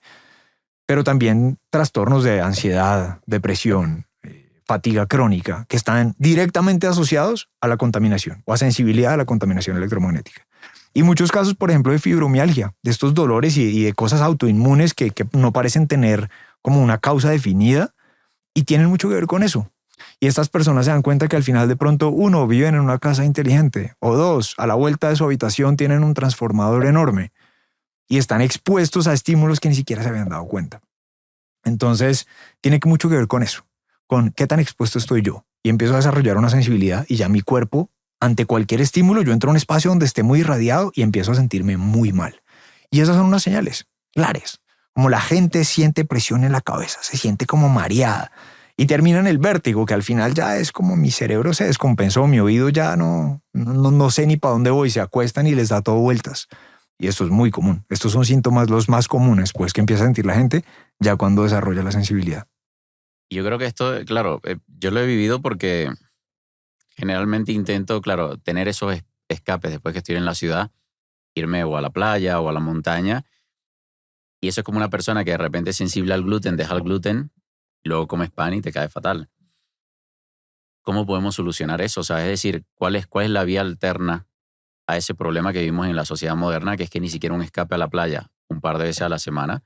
Pero también trastornos de ansiedad, depresión, fatiga crónica, que están directamente asociados a la contaminación o a sensibilidad a la contaminación electromagnética. Y muchos casos, por ejemplo, de fibromialgia, de estos dolores y de cosas autoinmunes que no parecen tener como una causa definida y tienen mucho que ver con eso. Y estas personas se dan cuenta que al final de pronto, uno, viven en una casa inteligente, o dos, a la vuelta de su habitación tienen un transformador enorme y están expuestos a estímulos que ni siquiera se habían dado cuenta. Entonces, tiene mucho que ver con eso, con qué tan expuesto estoy yo. Y empiezo a desarrollar una sensibilidad y ya mi cuerpo, ante cualquier estímulo, yo entro a un espacio donde esté muy irradiado y empiezo a sentirme muy mal. Y esas son unas señales claras, como la gente siente presión en la cabeza, se siente como mareada y termina en el vértigo, que al final ya es como mi cerebro se descompensó, mi oído ya no sé ni para dónde voy, se acuestan y les da todo vueltas. Y esto es muy común. Estos son síntomas los más comunes, pues, que empieza a sentir la gente ya cuando desarrolla la sensibilidad. Yo creo que esto, claro, yo lo he vivido porque generalmente intento, claro, tener esos escapes después que estoy en la ciudad, irme o a la playa o a la montaña. Y eso es como una persona que de repente es sensible al gluten, deja el gluten, y luego comes pan y te cae fatal. ¿Cómo podemos solucionar eso? O sea, es decir, ¿cuál es la vía alterna a ese problema que vivimos en la sociedad moderna, que es que ni siquiera un escape a la playa un par de veces a la semana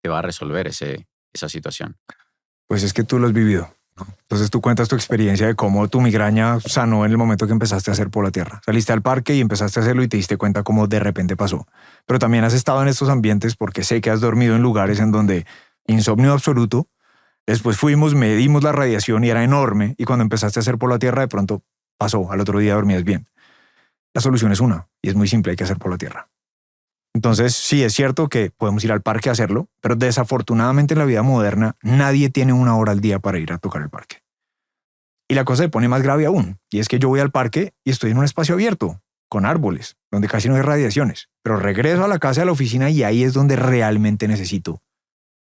te va a resolver esa situación? Pues es que tú lo has vivido, ¿no? Entonces tú cuentas tu experiencia de cómo tu migraña sanó en el momento que empezaste a hacer polo a tierra. Saliste al parque y empezaste a hacerlo y te diste cuenta cómo de repente pasó. Pero también has estado en estos ambientes porque sé que has dormido en lugares en donde insomnio absoluto. Después fuimos, medimos la radiación y era enorme. Y cuando empezaste a hacer polo a tierra, de pronto pasó. Al otro día dormías bien. La solución es una y es muy simple, hay que hacer polo a tierra. Entonces, sí, es cierto que podemos ir al parque a hacerlo, pero desafortunadamente en la vida moderna nadie tiene una hora al día para ir a tocar el parque. Y la cosa se pone más grave aún, y es que yo voy al parque y estoy en un espacio abierto, con árboles, donde casi no hay radiaciones, pero regreso a la casa, a la oficina, y ahí es donde realmente necesito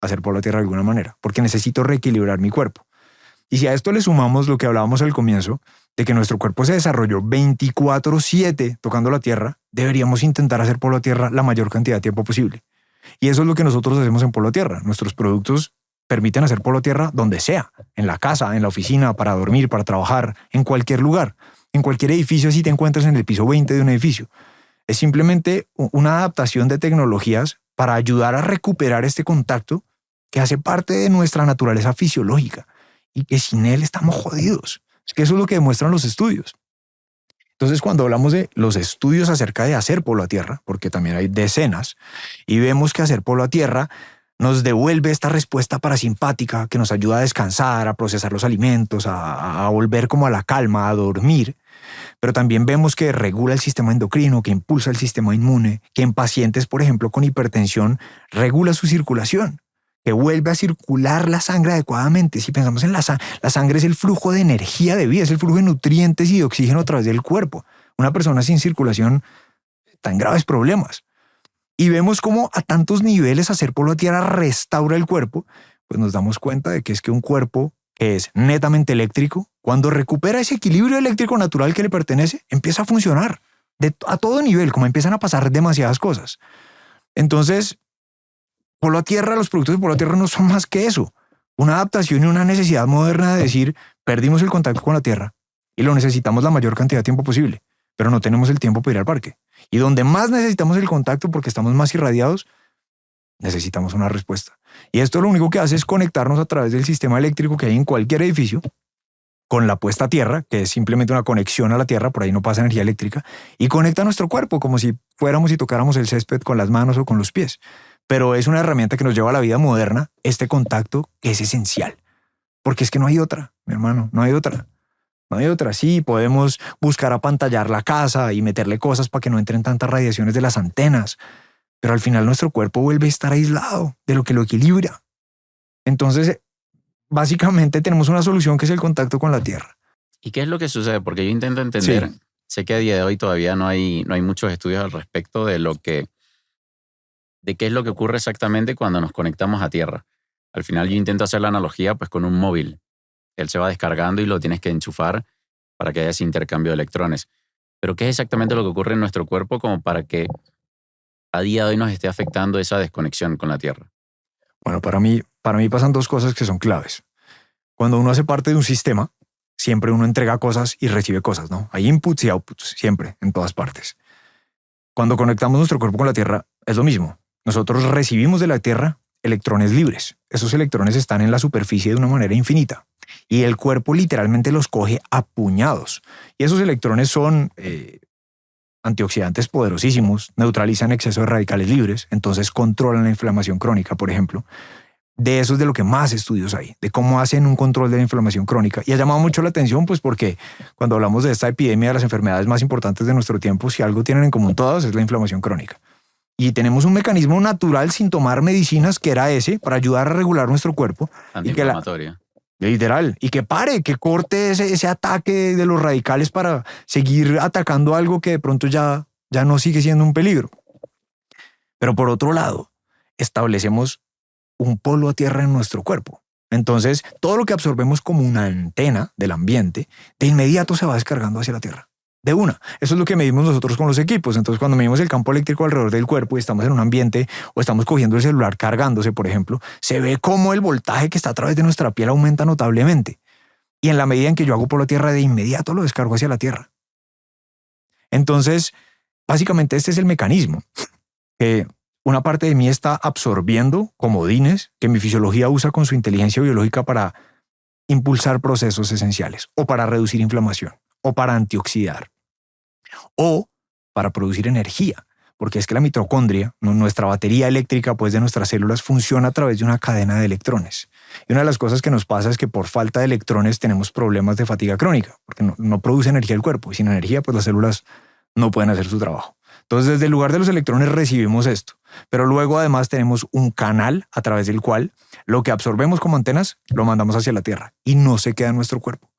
hacer polo a tierra de alguna manera, porque necesito reequilibrar mi cuerpo. Y si a esto le sumamos lo que hablábamos al comienzo, de que nuestro cuerpo se desarrolló 24/7 tocando la tierra, deberíamos intentar hacer polo a tierra la mayor cantidad de tiempo posible. Y eso es lo que nosotros hacemos en polo a tierra. Nuestros productos permiten hacer polo a tierra donde sea, en la casa, en la oficina, para dormir, para trabajar, en cualquier lugar, en cualquier edificio, si te encuentras en el piso 20 de un edificio. Es simplemente una adaptación de tecnologías para ayudar a recuperar este contacto que hace parte de nuestra naturaleza fisiológica y que sin él estamos jodidos. Es que eso es lo que demuestran los estudios. Entonces, cuando hablamos de los estudios acerca de hacer polo a tierra, porque también hay decenas, y vemos que hacer polo a tierra nos devuelve esta respuesta parasimpática que nos ayuda a descansar, a procesar los alimentos, a volver como a la calma, a dormir, pero también vemos que regula el sistema endocrino, que impulsa el sistema inmune, que en pacientes, por ejemplo, con hipertensión, regula su circulación, que vuelve a circular la sangre adecuadamente. Si pensamos en la sangre es el flujo de energía de vida, es el flujo de nutrientes y de oxígeno a través del cuerpo. Una persona sin circulación está en graves problemas. Y vemos cómo a tantos niveles hacer polo a tierra restaura el cuerpo, pues nos damos cuenta de que es que un cuerpo que es netamente eléctrico, cuando recupera ese equilibrio eléctrico natural que le pertenece, empieza a funcionar a todo nivel, como empiezan a pasar demasiadas cosas. Entonces, polo a tierra, los productos de polo a tierra no son más que eso. Una adaptación y una necesidad moderna de decir, perdimos el contacto con la tierra y lo necesitamos la mayor cantidad de tiempo posible, pero no tenemos el tiempo para ir al parque. Y donde más necesitamos el contacto porque estamos más irradiados, necesitamos una respuesta. Y esto lo único que hace es conectarnos a través del sistema eléctrico que hay en cualquier edificio con la puesta a tierra, que es simplemente una conexión a la tierra, por ahí no pasa energía eléctrica, y conecta nuestro cuerpo como si fuéramos y tocáramos el césped con las manos o con los pies. Pero es una herramienta que nos lleva a la vida moderna, este contacto que es esencial. Porque es que no hay otra, mi hermano, no hay otra. No hay otra. Sí, podemos buscar apantallar la casa y meterle cosas para que no entren tantas radiaciones de las antenas, pero al final nuestro cuerpo vuelve a estar aislado de lo que lo equilibra. Entonces, básicamente tenemos una solución que es el contacto con la tierra. ¿Y qué es lo que sucede? Porque yo intento entender, Sí. sé que a día de hoy todavía no hay muchos estudios al respecto de qué es lo que ocurre exactamente cuando nos conectamos a tierra. Al final yo intento hacer la analogía pues con un móvil. Él se va descargando y lo tienes que enchufar para que haya ese intercambio de electrones. Pero ¿qué es exactamente lo que ocurre en nuestro cuerpo como para que a día de hoy nos esté afectando esa desconexión con la tierra? Bueno, para mí pasan dos cosas que son claves. Cuando uno hace parte de un sistema, siempre uno entrega cosas y recibe cosas, ¿no? Hay inputs y outputs, siempre, en todas partes. Cuando conectamos nuestro cuerpo con la tierra, es lo mismo. Nosotros recibimos de la tierra electrones libres. Esos electrones están en la superficie de una manera infinita. Y el cuerpo literalmente los coge a puñados. Y esos electrones son antioxidantes poderosísimos, neutralizan exceso de radicales libres, entonces controlan la inflamación crónica, por ejemplo. De eso es de lo que más estudios hay, de cómo hacen un control de la inflamación crónica. Y ha llamado mucho la atención, pues porque cuando hablamos de esta epidemia de las enfermedades más importantes de nuestro tiempo, si algo tienen en común todas es la inflamación crónica. Y tenemos un mecanismo natural sin tomar medicinas que era ese, para ayudar a regular nuestro cuerpo. Y que Antiinflamatoria. literal, y que pare, que corte ese ataque de los radicales para seguir atacando algo que de pronto ya no sigue siendo un peligro. Pero por otro lado, establecemos un polo a tierra en nuestro cuerpo. Entonces, todo lo que absorbemos como una antena del ambiente, de inmediato se va descargando hacia la tierra. De una. Eso es lo que medimos nosotros con los equipos. Entonces, cuando medimos el campo eléctrico alrededor del cuerpo y estamos en un ambiente o estamos cogiendo el celular cargándose, por ejemplo, se ve cómo el voltaje que está a través de nuestra piel aumenta notablemente. Y en la medida en que yo hago polo a tierra, de inmediato lo descargo hacia la tierra. Entonces, básicamente este es el mecanismo. Una parte de mí está absorbiendo comodines que mi fisiología usa con su inteligencia biológica para impulsar procesos esenciales, o para reducir inflamación, o para antioxidar, o para producir energía, porque es que la mitocondria, nuestra batería eléctrica pues, de nuestras células, funciona a través de una cadena de electrones. Y una de las cosas que nos pasa es que por falta de electrones tenemos problemas de fatiga crónica, porque no produce energía el cuerpo, y sin energía pues las células no pueden hacer su trabajo. Entonces, desde el lugar de los electrones recibimos esto, pero luego además tenemos un canal a través del cual lo que absorbemos como antenas lo mandamos hacia la Tierra y no se queda en nuestro cuerpo.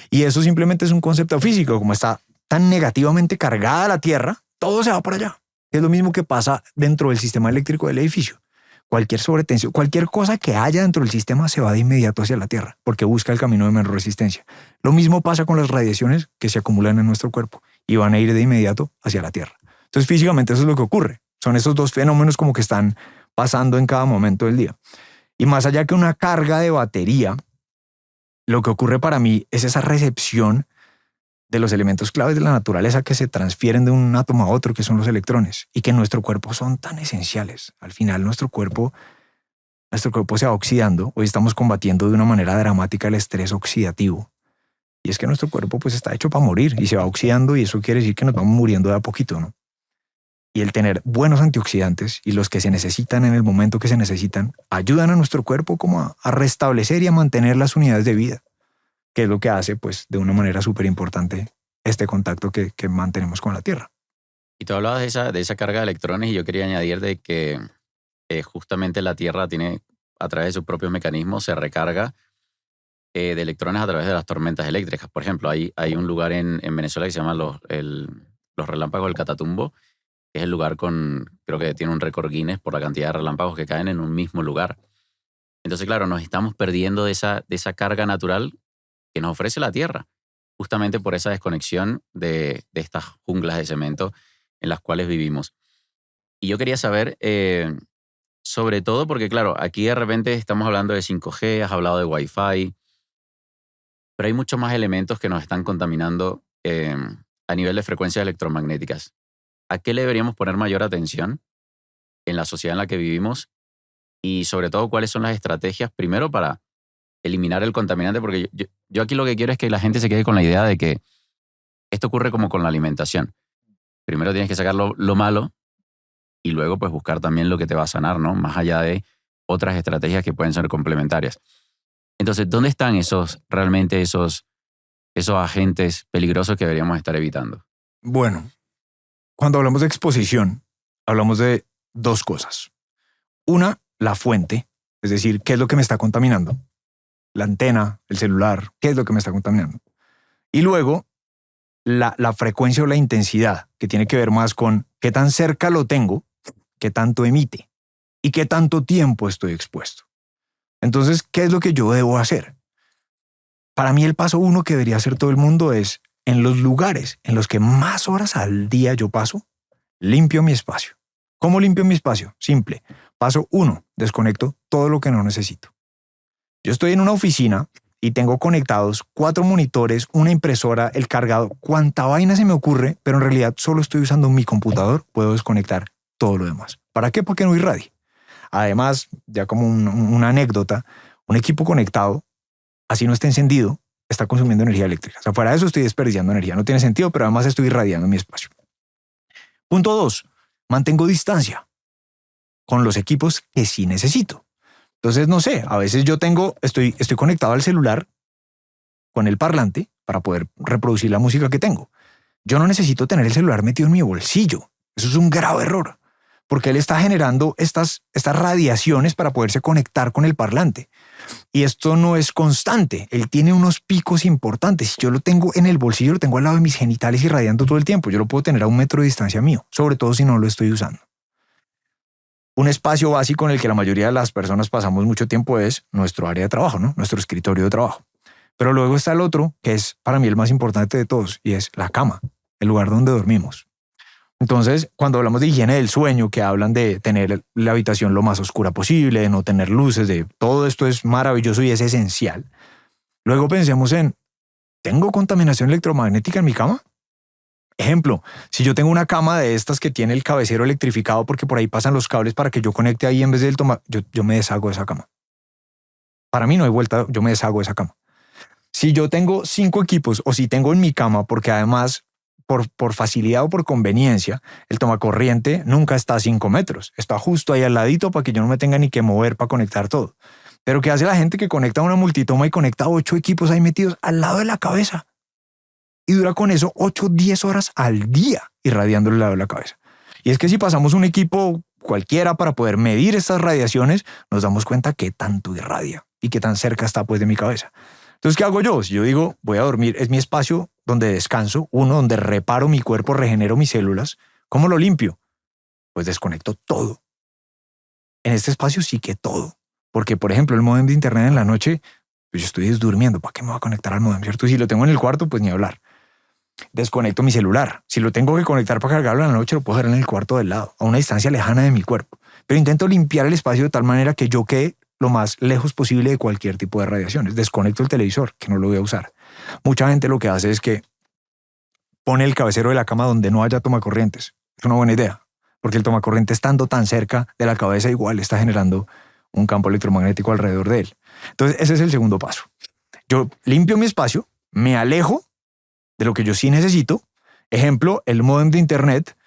Y eso simplemente es un concepto físico, como está tan negativamente cargada la Tierra, todo se va para allá. Es lo mismo que pasa dentro del sistema eléctrico del edificio. Cualquier sobretensión, cualquier cosa que haya dentro del sistema se va de inmediato hacia la Tierra, porque busca el camino de menor resistencia. Lo mismo pasa con las radiaciones que se acumulan en nuestro cuerpo y van a ir de inmediato hacia la Tierra. Entonces, físicamente eso es lo que ocurre. Son esos dos fenómenos como que están pasando en cada momento del día. Y más allá que una carga de batería, lo que ocurre para mí es esa recepción de los elementos claves de la naturaleza que se transfieren de un átomo a otro, que son los electrones, y que en nuestro cuerpo son tan esenciales. Al final, nuestro cuerpo se va oxidando. Hoy estamos combatiendo de una manera dramática el estrés oxidativo. Y es que nuestro cuerpo pues está hecho para morir y se va oxidando, y eso quiere decir que nos vamos muriendo de a poquito, ¿no? Y el tener buenos antioxidantes y los que se necesitan en el momento que se necesitan ayudan a nuestro cuerpo como a restablecer y a mantener las unidades de vida, que es lo que hace pues de una manera súper importante este contacto que mantenemos con la Tierra. Y tú hablabas de esa carga de electrones y yo quería añadir de que justamente la Tierra tiene, a través de sus propios mecanismos, se recarga de electrones a través de las tormentas eléctricas. Por ejemplo, hay un lugar en Venezuela que se llama los relámpagos del Catatumbo, que es el lugar creo que tiene un récord Guinness por la cantidad de relámpagos que caen en un mismo lugar. Entonces, claro, nos estamos perdiendo de esa carga natural que nos ofrece la Tierra, justamente por esa desconexión de estas junglas de cemento en las cuales vivimos. Y yo quería saber, sobre todo porque, claro, aquí de repente estamos hablando de 5G, has hablado de Wi-Fi, pero hay muchos más elementos que nos están contaminando a nivel de frecuencias electromagnéticas. ¿A qué le deberíamos poner mayor atención en la sociedad en la que vivimos? Y sobre todo, ¿cuáles son las estrategias primero para eliminar el contaminante? Porque yo aquí lo que quiero es que la gente se quede con la idea de que esto ocurre como con la alimentación. Primero tienes que sacar lo malo y luego pues buscar también lo que te va a sanar, ¿no? Más allá de otras estrategias que pueden ser complementarias. Entonces, ¿dónde están realmente esos esos agentes peligrosos que deberíamos estar evitando? Bueno, cuando hablamos de exposición, hablamos de dos cosas. Una, la fuente, es decir, qué es lo que me está contaminando. La antena, el celular, qué es lo que me está contaminando. Y luego, la frecuencia o la intensidad, que tiene que ver más con qué tan cerca lo tengo, qué tanto emite y qué tanto tiempo estoy expuesto. Entonces, ¿qué es lo que yo debo hacer? Para mí el paso uno que debería hacer todo el mundo es, en los lugares en los que más horas al día yo paso, limpio mi espacio. ¿Cómo limpio mi espacio? Simple. Paso uno, desconecto todo lo que no necesito. Yo estoy en una oficina y tengo conectados 4 monitores, una impresora, el cargador, cuanta vaina se me ocurre, pero en realidad solo estoy usando mi computador, puedo desconectar todo lo demás. ¿Para qué? Para que no irradie. Además, ya como una anécdota, un equipo conectado, así no esté encendido, está consumiendo energía eléctrica. O sea, fuera de eso estoy desperdiciando energía. No tiene sentido, pero además estoy irradiando mi espacio. Punto 2. Mantengo distancia con los equipos que sí necesito. Entonces, no sé, a veces yo estoy conectado al celular con el parlante para poder reproducir la música que tengo. Yo no necesito tener el celular metido en mi bolsillo. Eso es un grave error, porque él está generando estas radiaciones para poderse conectar con el parlante. Y esto no es constante. Él tiene unos picos importantes. Si yo lo tengo en el bolsillo, lo tengo al lado de mis genitales irradiando todo el tiempo. Yo lo puedo tener a 1 metro de distancia mío, sobre todo si no lo estoy usando. Un espacio básico en el que la mayoría de las personas pasamos mucho tiempo es nuestro área de trabajo, ¿no? Nuestro escritorio de trabajo. Pero luego está el otro, que es para mí el más importante de todos, y es la cama, el lugar donde dormimos. Entonces, cuando hablamos de higiene del sueño, que hablan de tener la habitación lo más oscura posible, de no tener luces, de todo esto es maravilloso y es esencial. Luego pensemos en, ¿tengo contaminación electromagnética en mi cama? Ejemplo, si yo tengo una cama de estas que tiene el cabecero electrificado porque por ahí pasan los cables para que yo conecte ahí en vez del yo me deshago de esa cama. Para mí no hay vuelta, yo me deshago de esa cama. Si yo tengo 5 equipos o si tengo en mi cama, porque además por facilidad o por conveniencia, el tomacorriente nunca está a 5 metros. Está justo ahí al ladito para que yo no me tenga ni que mover para conectar todo. Pero ¿qué hace la gente que conecta una multitoma y conecta 8 equipos ahí metidos al lado de la cabeza? Y dura con eso 8, 10 horas al día irradiando el lado de la cabeza. Y es que si pasamos un equipo cualquiera para poder medir estas radiaciones, nos damos cuenta qué tanto irradia y qué tan cerca está pues de mi cabeza. Entonces, ¿qué hago yo? Si yo digo, voy a dormir, es mi espacio donde descanso, uno donde reparo mi cuerpo, regenero mis células. ¿Cómo lo limpio? Pues desconecto todo. En este espacio sí que todo. Porque, por ejemplo, el módem de internet en la noche, pues yo estoy durmiendo. ¿Para qué me voy a conectar al módem? ¿Cierto? Si lo tengo en el cuarto, pues ni hablar. Desconecto mi celular. Si lo tengo que conectar para cargarlo en la noche, lo puedo dejar en el cuarto del lado, a una distancia lejana de mi cuerpo. Pero intento limpiar el espacio de tal manera que yo quede lo más lejos posible de cualquier tipo de radiaciones. Desconecto el televisor, que no lo voy a usar. Mucha gente lo que hace es que pone el cabecero de la cama donde no haya tomacorrientes. Es una buena idea, porque el tomacorriente estando tan cerca de la cabeza igual está generando un campo electromagnético alrededor de él. Entonces ese es el segundo paso. Yo limpio mi espacio, me alejo de lo que yo sí necesito. Ejemplo, el módem de internet,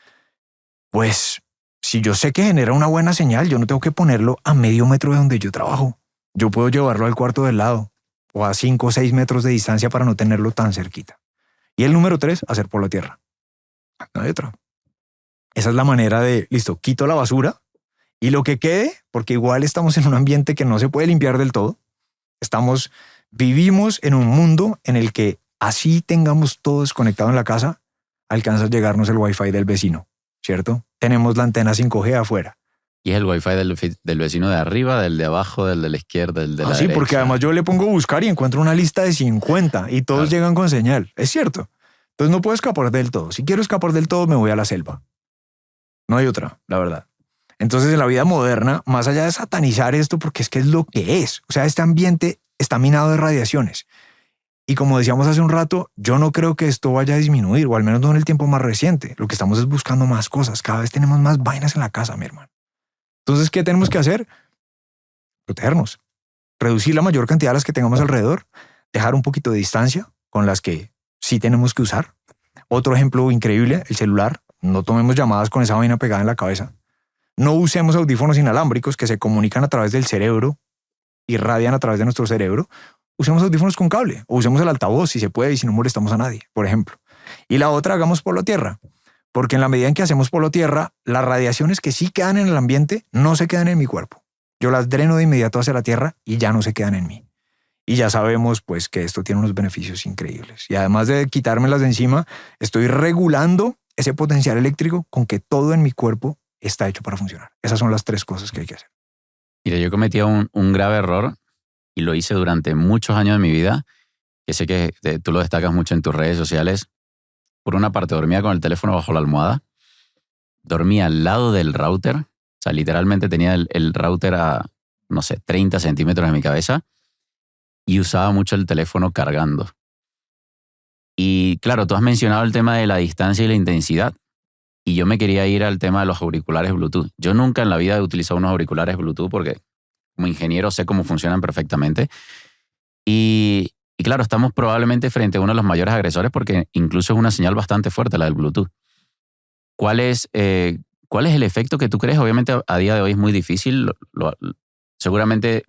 pues si yo sé que genera una buena señal, yo no tengo que ponerlo a medio metro de donde yo trabajo. Yo puedo llevarlo al cuarto del lado o a 5 o 6 metros de distancia para no tenerlo tan cerquita. Y el número 3, hacer por la tierra. No hay otra. Esa es la manera de, listo, quito la basura y lo que quede, porque igual estamos en un ambiente que no se puede limpiar del todo. Vivimos en un mundo en el que así tengamos todo desconectado en la casa, alcanza a llegarnos el wifi del vecino, ¿cierto? Tenemos la antena 5G afuera. Y es el wifi del vecino de arriba, del de abajo, del de la izquierda, del de la derecha. Sí, porque además yo le pongo a buscar y encuentro una lista de 50 y todos llegan con señal. Es cierto. Entonces no puedo escapar del todo. Si quiero escapar del todo, me voy a la selva. No hay otra, la verdad. Entonces en la vida moderna, más allá de satanizar esto, porque es que es lo que es. O sea, este ambiente está minado de radiaciones. Y como decíamos hace un rato, yo no creo que esto vaya a disminuir, o al menos no en el tiempo más reciente. Lo que estamos es buscando más cosas. Cada vez tenemos más vainas en la casa, mi hermano. Entonces, ¿qué tenemos que hacer? Protegernos. Reducir la mayor cantidad de las que tengamos alrededor. Dejar un poquito de distancia con las que sí tenemos que usar. Otro ejemplo increíble, el celular. No tomemos llamadas con esa vaina pegada en la cabeza. No usemos audífonos inalámbricos que se comunican a través del cerebro, irradian a través de nuestro cerebro. usemos audífonos con cable o usemos el altavoz si se puede y si no molestamos a nadie, por ejemplo. Y la otra, hagamos polo tierra, porque en la medida en que hacemos polo tierra, las radiaciones que sí quedan en el ambiente no se quedan en mi cuerpo. Yo las dreno de inmediato hacia la tierra y ya no se quedan en mí. Y ya sabemos pues que esto tiene unos beneficios increíbles. Y además de quitármelas de encima, estoy regulando ese potencial eléctrico con que todo en mi cuerpo está hecho para funcionar. Esas son las 3 cosas que hay que hacer. Mira, yo cometí un grave error y lo hice durante muchos años de mi vida, que sé que tú lo destacas mucho en tus redes sociales. Por una parte, dormía con el teléfono bajo la almohada, dormía al lado del router, o sea, literalmente tenía el router a, no sé, 30 centímetros de mi cabeza y usaba mucho el teléfono cargando. Y claro, tú has mencionado el tema de la distancia y la intensidad. Y yo me quería ir al tema de los auriculares Bluetooth. Yo nunca en la vida he utilizado unos auriculares Bluetooth porque como ingeniero sé cómo funcionan perfectamente. Y claro, estamos probablemente frente a uno de los mayores agresores porque incluso es una señal bastante fuerte la del Bluetooth. ¿Cuál es el efecto que tú crees? Obviamente a día de hoy es muy difícil. Seguramente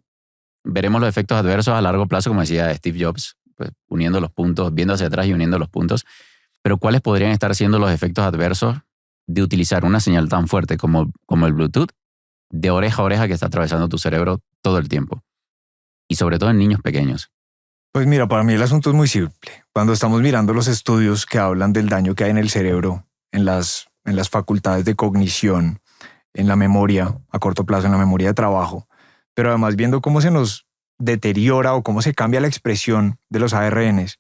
veremos los efectos adversos a largo plazo, como decía Steve Jobs, pues, uniendo los puntos, viendo hacia atrás y uniendo los puntos. Pero ¿cuáles podrían estar siendo los efectos adversos de utilizar una señal tan fuerte como el Bluetooth de oreja a oreja que está atravesando tu cerebro todo el tiempo? Y sobre todo en niños pequeños. Pues mira, para mí el asunto es muy simple. Cuando estamos mirando los estudios que hablan del daño que hay en el cerebro, en las facultades de cognición, en la memoria a corto plazo, en la memoria de trabajo, pero además viendo cómo se nos deteriora o cómo se cambia la expresión de los ARNs,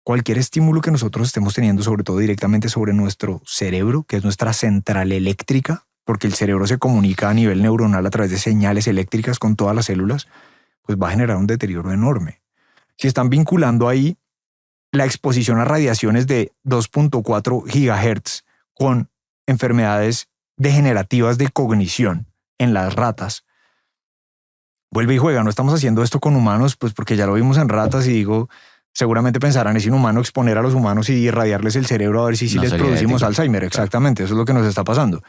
cualquier estímulo que nosotros estemos teniendo, sobre todo directamente sobre nuestro cerebro, que es nuestra central eléctrica, porque el cerebro se comunica a nivel neuronal a través de señales eléctricas con todas las células, pues va a generar un deterioro enorme. Si están vinculando ahí la exposición a radiaciones de 2.4 gigahertz con enfermedades degenerativas de cognición en las ratas, vuelve y juega. No estamos haciendo esto con humanos, pues porque ya lo vimos en ratas y digo, seguramente pensarán, es inhumano exponer a los humanos y irradiarles el cerebro a ver si No les sería producimos ético. Alzheimer. Exactamente, eso es lo que nos está pasando.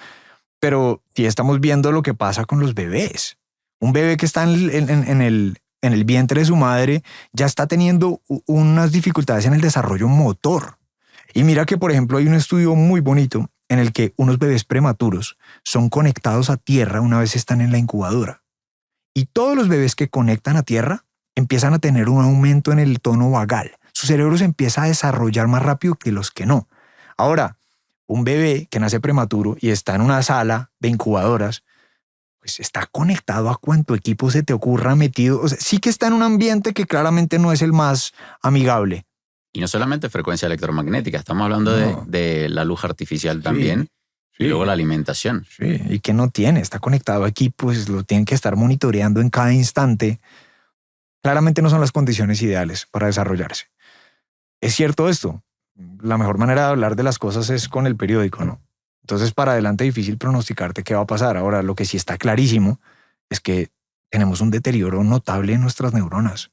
Pero sí estamos viendo lo que pasa con los bebés. Un bebé que está en el vientre de su madre ya está teniendo unas dificultades en el desarrollo motor. Y mira que, por ejemplo, hay un estudio muy bonito en el que unos bebés prematuros son conectados a tierra una vez están en la incubadora. Y todos los bebés que conectan a tierra empiezan a tener un aumento en el tono vagal. Su cerebro se empieza a desarrollar más rápido que los que no. Ahora, un bebé que nace prematuro y está en una sala de incubadoras, pues está conectado a cuanto equipo se te ocurra metido. O sea, sí que está en un ambiente que claramente no es el más amigable. Y no solamente frecuencia electromagnética, estamos hablando No. de la luz artificial también. Sí. Y luego la alimentación. Sí, y que no tiene, está conectado a equipos, lo tienen que estar monitoreando en cada instante. Claramente no son las condiciones ideales para desarrollarse. ¿Es cierto esto? La mejor manera de hablar de las cosas es con el periódico, ¿no? Entonces, para adelante es difícil pronosticarte qué va a pasar. Ahora, lo que sí está clarísimo es que tenemos un deterioro notable en nuestras neuronas.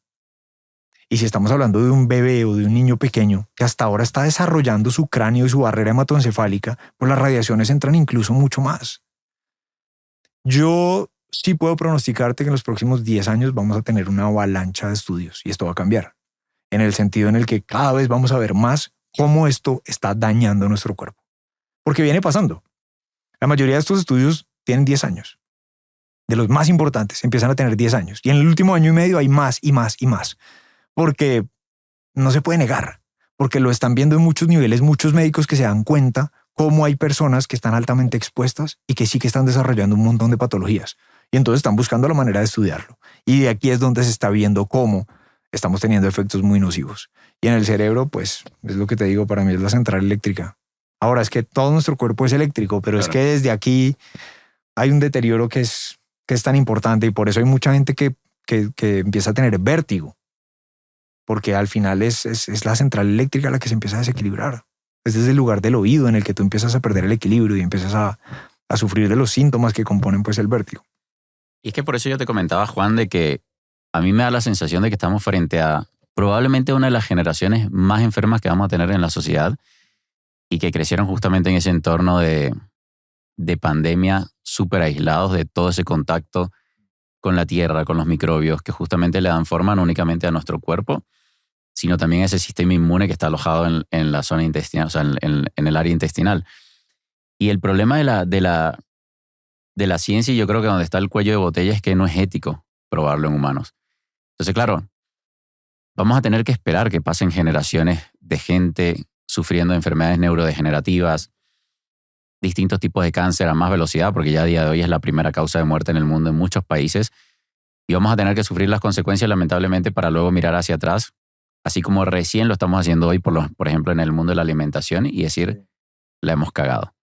Y si estamos hablando de un bebé o de un niño pequeño que hasta ahora está desarrollando su cráneo y su barrera hematoencefálica, pues las radiaciones entran incluso mucho más. Yo sí puedo pronosticarte que en los próximos 10 años vamos a tener una avalancha de estudios y esto va a cambiar. En el sentido en el que cada vez vamos a ver más cómo esto está dañando nuestro cuerpo. Porque viene pasando. La mayoría de estos estudios tienen 10 años. De los más importantes empiezan a tener 10 años. Y en el último año y medio hay más y más y más. Porque no se puede negar. Porque lo están viendo en muchos niveles, muchos médicos que se dan cuenta cómo hay personas que están altamente expuestas y que sí que están desarrollando un montón de patologías. Y entonces están buscando la manera de estudiarlo. Y de aquí es donde se está viendo cómo estamos teniendo efectos muy nocivos. Y en el cerebro, pues, es lo que te digo, para mí es la central eléctrica. Ahora, es que todo nuestro cuerpo es eléctrico, pero Claro. es que desde aquí hay un deterioro que es tan importante y por eso hay mucha gente que empieza a tener vértigo. Porque al final es la central eléctrica la que se empieza a desequilibrar. Es desde el lugar del oído en el que tú empiezas a perder el equilibrio y empiezas a sufrir de los síntomas que componen pues el vértigo. Y es que por eso yo te comentaba, Juan, de que a mí me da la sensación de que estamos frente a probablemente una de las generaciones más enfermas que vamos a tener en la sociedad y que crecieron justamente en ese entorno de pandemia, súper aislados de todo ese contacto con la tierra, con los microbios, que justamente le dan forma no únicamente a nuestro cuerpo, sino también a ese sistema inmune que está alojado en la zona intestinal, o sea, en el área intestinal. Y el problema de la ciencia, y yo creo que donde está el cuello de botella, es que no es ético probarlo en humanos. Entonces, claro, vamos a tener que esperar que pasen generaciones de gente sufriendo de enfermedades neurodegenerativas, distintos tipos de cáncer a más velocidad, porque ya a día de hoy es la primera causa de muerte en el mundo en muchos países, y vamos a tener que sufrir las consecuencias lamentablemente para luego mirar hacia atrás, así como recién lo estamos haciendo hoy, por ejemplo, en el mundo de la alimentación, y decir, la hemos cagado.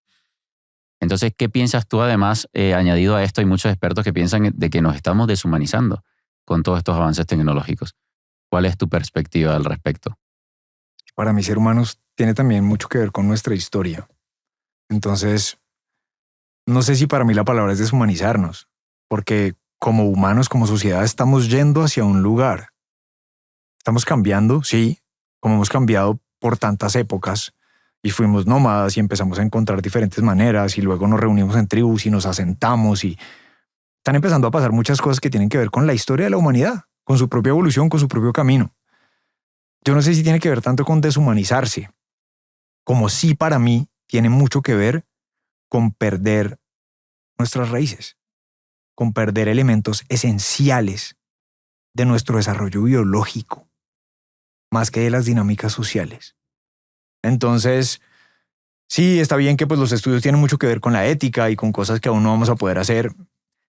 Entonces, ¿qué piensas tú además, añadido a esto? Hay muchos expertos que piensan de que nos estamos deshumanizando con todos estos avances tecnológicos. ¿Cuál es tu perspectiva al respecto? Para mí, ser humanos tiene también mucho que ver con nuestra historia. Entonces, no sé si para mí la palabra es deshumanizarnos, porque como humanos, como sociedad, estamos yendo hacia un lugar. Estamos cambiando, sí, como hemos cambiado por tantas épocas, y fuimos nómadas y empezamos a encontrar diferentes maneras, y luego nos reunimos en tribus y nos asentamos, y están empezando a pasar muchas cosas que tienen que ver con la historia de la humanidad, con su propia evolución, con su propio camino. Yo no sé si tiene que ver tanto con deshumanizarse, como sí para mí tiene mucho que ver con perder nuestras raíces, con perder elementos esenciales de nuestro desarrollo biológico, más que de las dinámicas sociales. Entonces, sí, está bien que pues, los estudios tienen mucho que ver con la ética y con cosas que aún no vamos a poder hacer.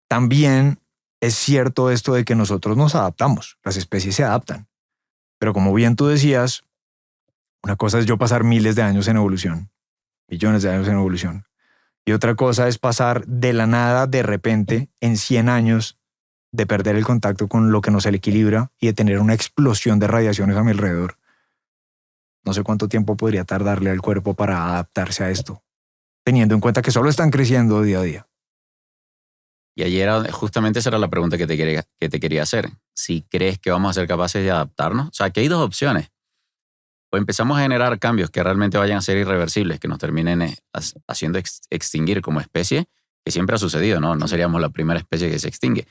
También es cierto esto de que nosotros nos adaptamos, las especies se adaptan. Pero como bien tú decías, una cosa es yo pasar miles de años en evolución, millones de años en evolución. Y otra cosa es pasar de la nada, de repente, en 100 años, de perder el contacto con lo que nos equilibra y de tener una explosión de radiaciones a mi alrededor. No sé cuánto tiempo podría tardarle al cuerpo para adaptarse a esto, teniendo en cuenta que solo están creciendo día a día. Y ayer justamente esa era la pregunta que te quería hacer. Si crees que vamos a ser capaces de adaptarnos. O sea, que hay dos opciones. O empezamos a generar cambios que realmente vayan a ser irreversibles, que nos terminen haciendo extinguir como especie, que siempre ha sucedido, ¿no? No seríamos la primera especie que se extingue.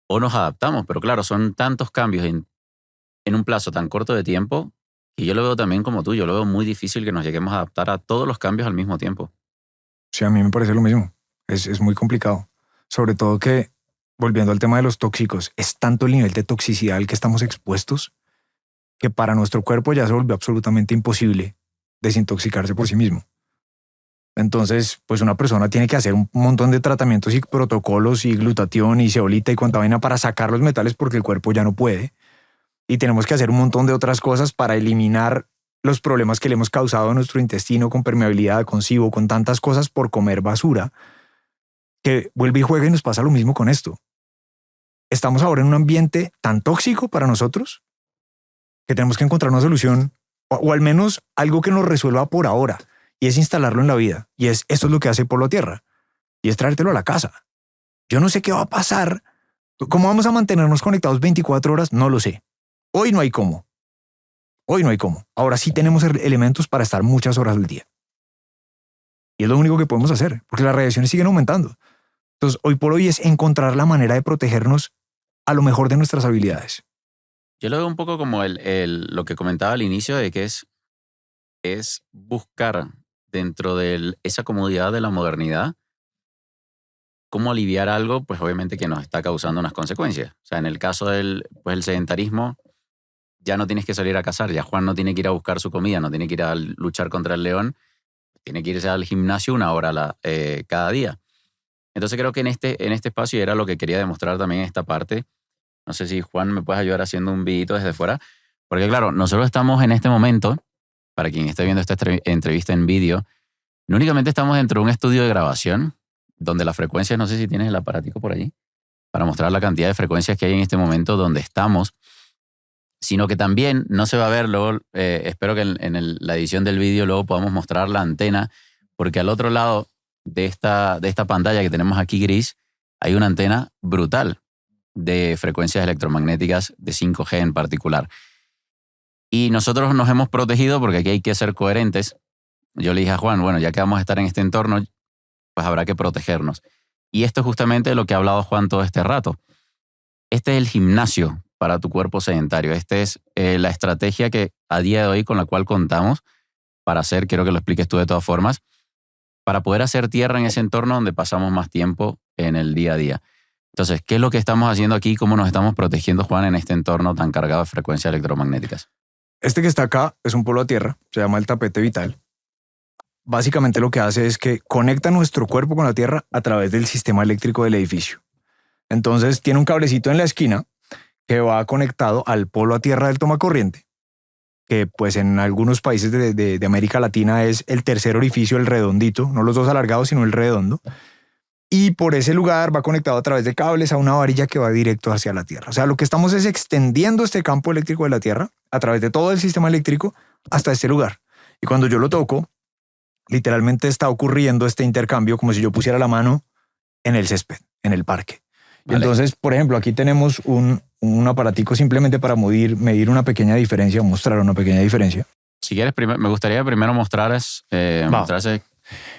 O nos adaptamos, pero claro, son tantos cambios en un plazo tan corto de tiempo que yo lo veo también como tú. Yo lo veo muy difícil que nos lleguemos a adaptar a todos los cambios al mismo tiempo. Sí, a mí me parece lo mismo. Es muy complicado. Sobre todo que, volviendo al tema de los tóxicos, es tanto el nivel de toxicidad al que estamos expuestos que para nuestro cuerpo ya se volvió absolutamente imposible desintoxicarse por sí mismo. Entonces, pues una persona tiene que hacer un montón de tratamientos y protocolos y glutatión y zeolita y cuanta vaina para sacar los metales porque el cuerpo ya no puede. Y tenemos que hacer un montón de otras cosas para eliminar los problemas que le hemos causado a nuestro intestino con permeabilidad, con SIBO, con tantas cosas por comer basura, que vuelve y juega y nos pasa lo mismo con esto. Estamos ahora en un ambiente tan tóxico para nosotros que tenemos que encontrar una solución o al menos algo que nos resuelva por ahora, y es instalarlo en la vida. Y esto es lo que hace Polo Tierra, y es traértelo a la casa. Yo no sé qué va a pasar. ¿Cómo vamos a mantenernos conectados 24 horas? No lo sé. Hoy no hay cómo. Hoy no hay cómo. Ahora sí tenemos elementos para estar muchas horas al día. Y es lo único que podemos hacer, porque las radiaciones siguen aumentando. Entonces, hoy por hoy es encontrar la manera de protegernos a lo mejor de nuestras habilidades. Yo lo veo un poco como lo que comentaba al inicio de que es buscar dentro de esa comodidad de la modernidad cómo aliviar algo, pues obviamente que nos está causando unas consecuencias. O sea, en el caso del el sedentarismo, ya no tienes que salir a cazar, ya Juan no tiene que ir a buscar su comida, no tiene que ir a luchar contra el león, tiene que irse al gimnasio 1 hora cada día. Entonces creo que en este espacio era lo que quería demostrar también esta parte. No sé si Juan me puedes ayudar haciendo un videito desde fuera, porque claro, nosotros estamos en este momento, para quien esté viendo esta entrevista en vídeo, no únicamente estamos dentro de un estudio de grabación, donde las frecuencias, no sé si tienes el aparatico por allí, para mostrar la cantidad de frecuencias que hay en este momento donde estamos, sino que también no se va a ver luego, espero que en la edición del vídeo luego podamos mostrar la antena, porque al otro lado de esta pantalla que tenemos aquí gris, hay una antena brutal de frecuencias electromagnéticas de 5G en particular. Y nosotros nos hemos protegido porque aquí hay que ser coherentes. Yo le dije a Juan, bueno, ya que vamos a estar en este entorno, pues habrá que protegernos. Y esto es justamente lo que ha hablado Juan todo este rato. este es el gimnasio para tu cuerpo sedentario. Esta es la estrategia que a día de hoy con la cual contamos para hacer, quiero que lo expliques tú de todas formas, para poder hacer tierra en ese entorno donde pasamos más tiempo en el día a día. Entonces, ¿qué es lo que estamos haciendo aquí? ¿Cómo nos estamos protegiendo, Juan, en este entorno tan cargado de frecuencias electromagnéticas? Este que está acá es un polo a tierra, se llama el tapete vital. Básicamente lo que hace es que conecta nuestro cuerpo con la tierra a través del sistema eléctrico del edificio. Entonces tiene un cablecito en la esquina que va conectado al polo a tierra del tomacorriente, que pues en algunos países de América Latina es el tercer orificio, el redondito, no los dos alargados, sino el redondo. Y por ese lugar va conectado a través de cables a una varilla que va directo hacia la tierra. O sea, lo que estamos es extendiendo este campo eléctrico de la tierra a través de todo el sistema eléctrico hasta este lugar. Y cuando yo lo toco, literalmente está ocurriendo este intercambio como si yo pusiera la mano en el césped, en el parque. Vale. Entonces, por ejemplo, aquí tenemos un aparatico simplemente para medir una pequeña diferencia, mostrar una pequeña diferencia. Si quieres, me gustaría primero mostrarse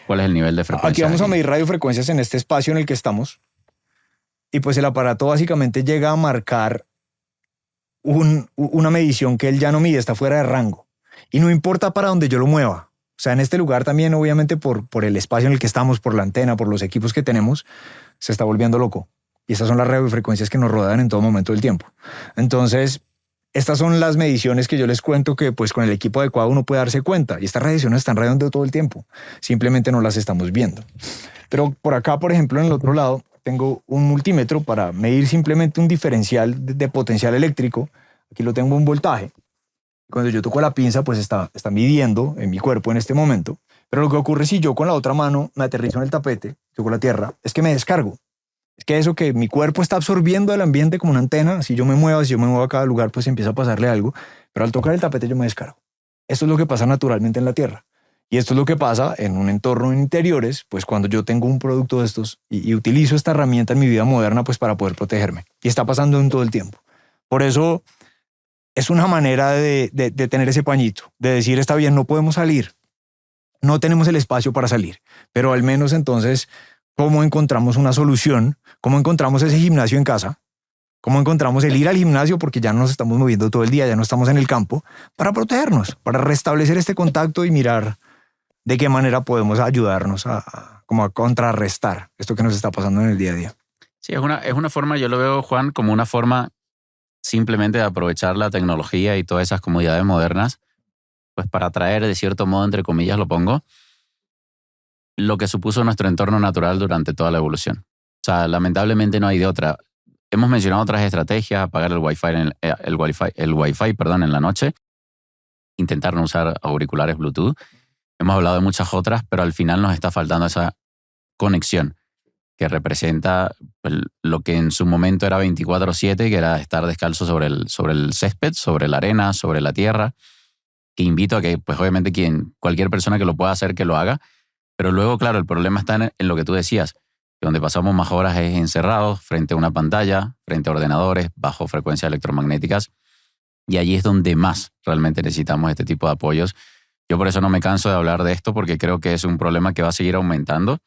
cuál es el nivel de frecuencia. Aquí vamos a medir radiofrecuencias en este espacio en el que estamos. Y pues el aparato básicamente llega a marcar una medición que él ya no mide, está fuera de rango. Y no importa para dónde yo lo mueva. O sea, en este lugar también, obviamente, por el espacio en el que estamos, por la antena, por los equipos que tenemos, se está volviendo loco. Y estas son las radiofrecuencias que nos rodean en todo momento del tiempo. Entonces, estas son las mediciones que yo les cuento que pues con el equipo adecuado uno puede darse cuenta. Y estas radiaciones están radiando todo el tiempo. Simplemente no las estamos viendo. Pero por acá, por ejemplo, en el otro lado, tengo un multímetro para medir simplemente un diferencial de potencial eléctrico. Aquí lo tengo un voltaje. Cuando yo toco la pinza, pues está midiendo en mi cuerpo en este momento. Pero lo que ocurre si yo con la otra mano me aterrizo en el tapete, toco la tierra, es que me descargo. Es que eso que mi cuerpo está absorbiendo del ambiente como una antena, si yo me muevo a cada lugar, pues empieza a pasarle algo. Pero al tocar el tapete yo me descargo. Esto es lo que pasa naturalmente en la Tierra. Y esto es lo que pasa en un entorno en interiores, pues cuando yo tengo un producto de estos y utilizo esta herramienta en mi vida moderna, pues para poder protegerme. Y está pasando en todo el tiempo. Por eso es una manera de tener ese pañito, de decir, está bien, no podemos salir, no tenemos el espacio para salir, pero al menos entonces, ¿cómo encontramos una solución? ¿Cómo encontramos ese gimnasio en casa? ¿Cómo encontramos el ir al gimnasio? Porque ya no nos estamos moviendo todo el día, ya no estamos en el campo, para protegernos, para restablecer este contacto y mirar de qué manera podemos ayudarnos a contrarrestar esto que nos está pasando en el día a día. Sí, es una forma, yo lo veo, Juan, como una forma simplemente de aprovechar la tecnología y todas esas comodidades modernas, pues para traer, de cierto modo, entre comillas, lo pongo, lo que supuso nuestro entorno natural durante toda la evolución. O sea, lamentablemente no hay de otra. Hemos mencionado otras estrategias, apagar el Wi-Fi en la noche, intentar no usar auriculares Bluetooth. Hemos hablado de muchas otras, pero al final nos está faltando esa conexión que representa lo que en su momento era 24/7, que era estar descalzo sobre el césped, sobre la arena, sobre la tierra, que invito a que, pues obviamente, cualquier persona que lo pueda hacer, que lo haga. Pero luego, claro, el problema está en lo que tú decías, que donde pasamos más horas es encerrados, frente a una pantalla, frente a ordenadores, bajo frecuencias electromagnéticas, y allí es donde más realmente necesitamos este tipo de apoyos. Yo por eso no me canso de hablar de esto, porque creo que es un problema que va a seguir aumentando.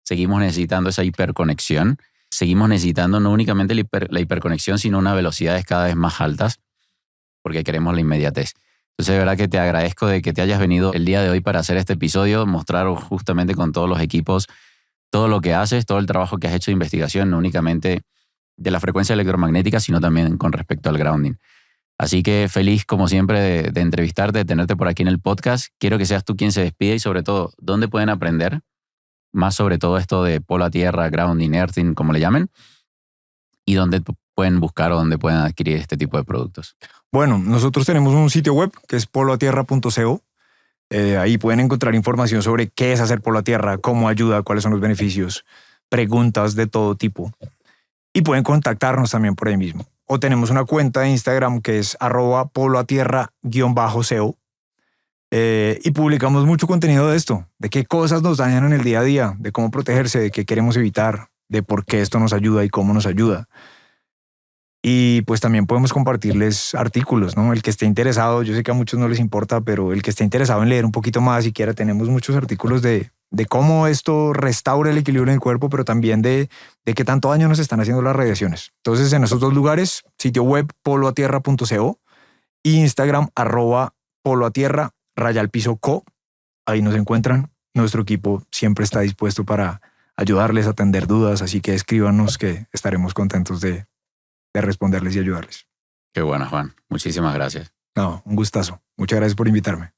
Seguimos necesitando esa hiperconexión. Seguimos necesitando no únicamente la hiperconexión, sino unas velocidades cada vez más altas, porque queremos la inmediatez. Entonces, de verdad que te agradezco de que te hayas venido el día de hoy para hacer este episodio, mostrar justamente con todos los equipos todo lo que haces, todo el trabajo que has hecho de investigación, no únicamente de la frecuencia electromagnética, sino también con respecto al grounding. Así que feliz, como siempre, de entrevistarte, de tenerte por aquí en el podcast. Quiero que seas tú quien se despide y, sobre todo, ¿dónde pueden aprender más sobre todo esto de polo a tierra, grounding, earthing, como le llamen? ¿Y dónde pueden buscar o dónde pueden adquirir este tipo de productos? Bueno, nosotros tenemos un sitio web que es poloatierra.co. Ahí pueden encontrar información sobre qué es hacer polo a tierra, cómo ayuda, cuáles son los beneficios, preguntas de todo tipo. Y pueden contactarnos también por ahí mismo. O tenemos una cuenta de Instagram que es @poloatierra_co. Y publicamos mucho contenido de esto, de qué cosas nos dañan en el día a día, de cómo protegerse, de qué queremos evitar, de por qué esto nos ayuda y cómo nos ayuda. Y pues también podemos compartirles artículos, ¿no? El que esté interesado, yo sé que a muchos no les importa, pero el que esté interesado en leer un poquito más, siquiera tenemos muchos artículos de de cómo esto restaura el equilibrio en el cuerpo, pero también de qué tanto daño nos están haciendo las radiaciones. Entonces, en esos dos lugares, sitio web poloatierra.co, Instagram @poloatierra _co. Ahí nos encuentran. Nuestro equipo siempre está dispuesto para ayudarles a atender dudas, así que escríbanos que estaremos contentos de responderles y ayudarles. Qué bueno, Juan. Muchísimas gracias. No, un gustazo. Muchas gracias por invitarme.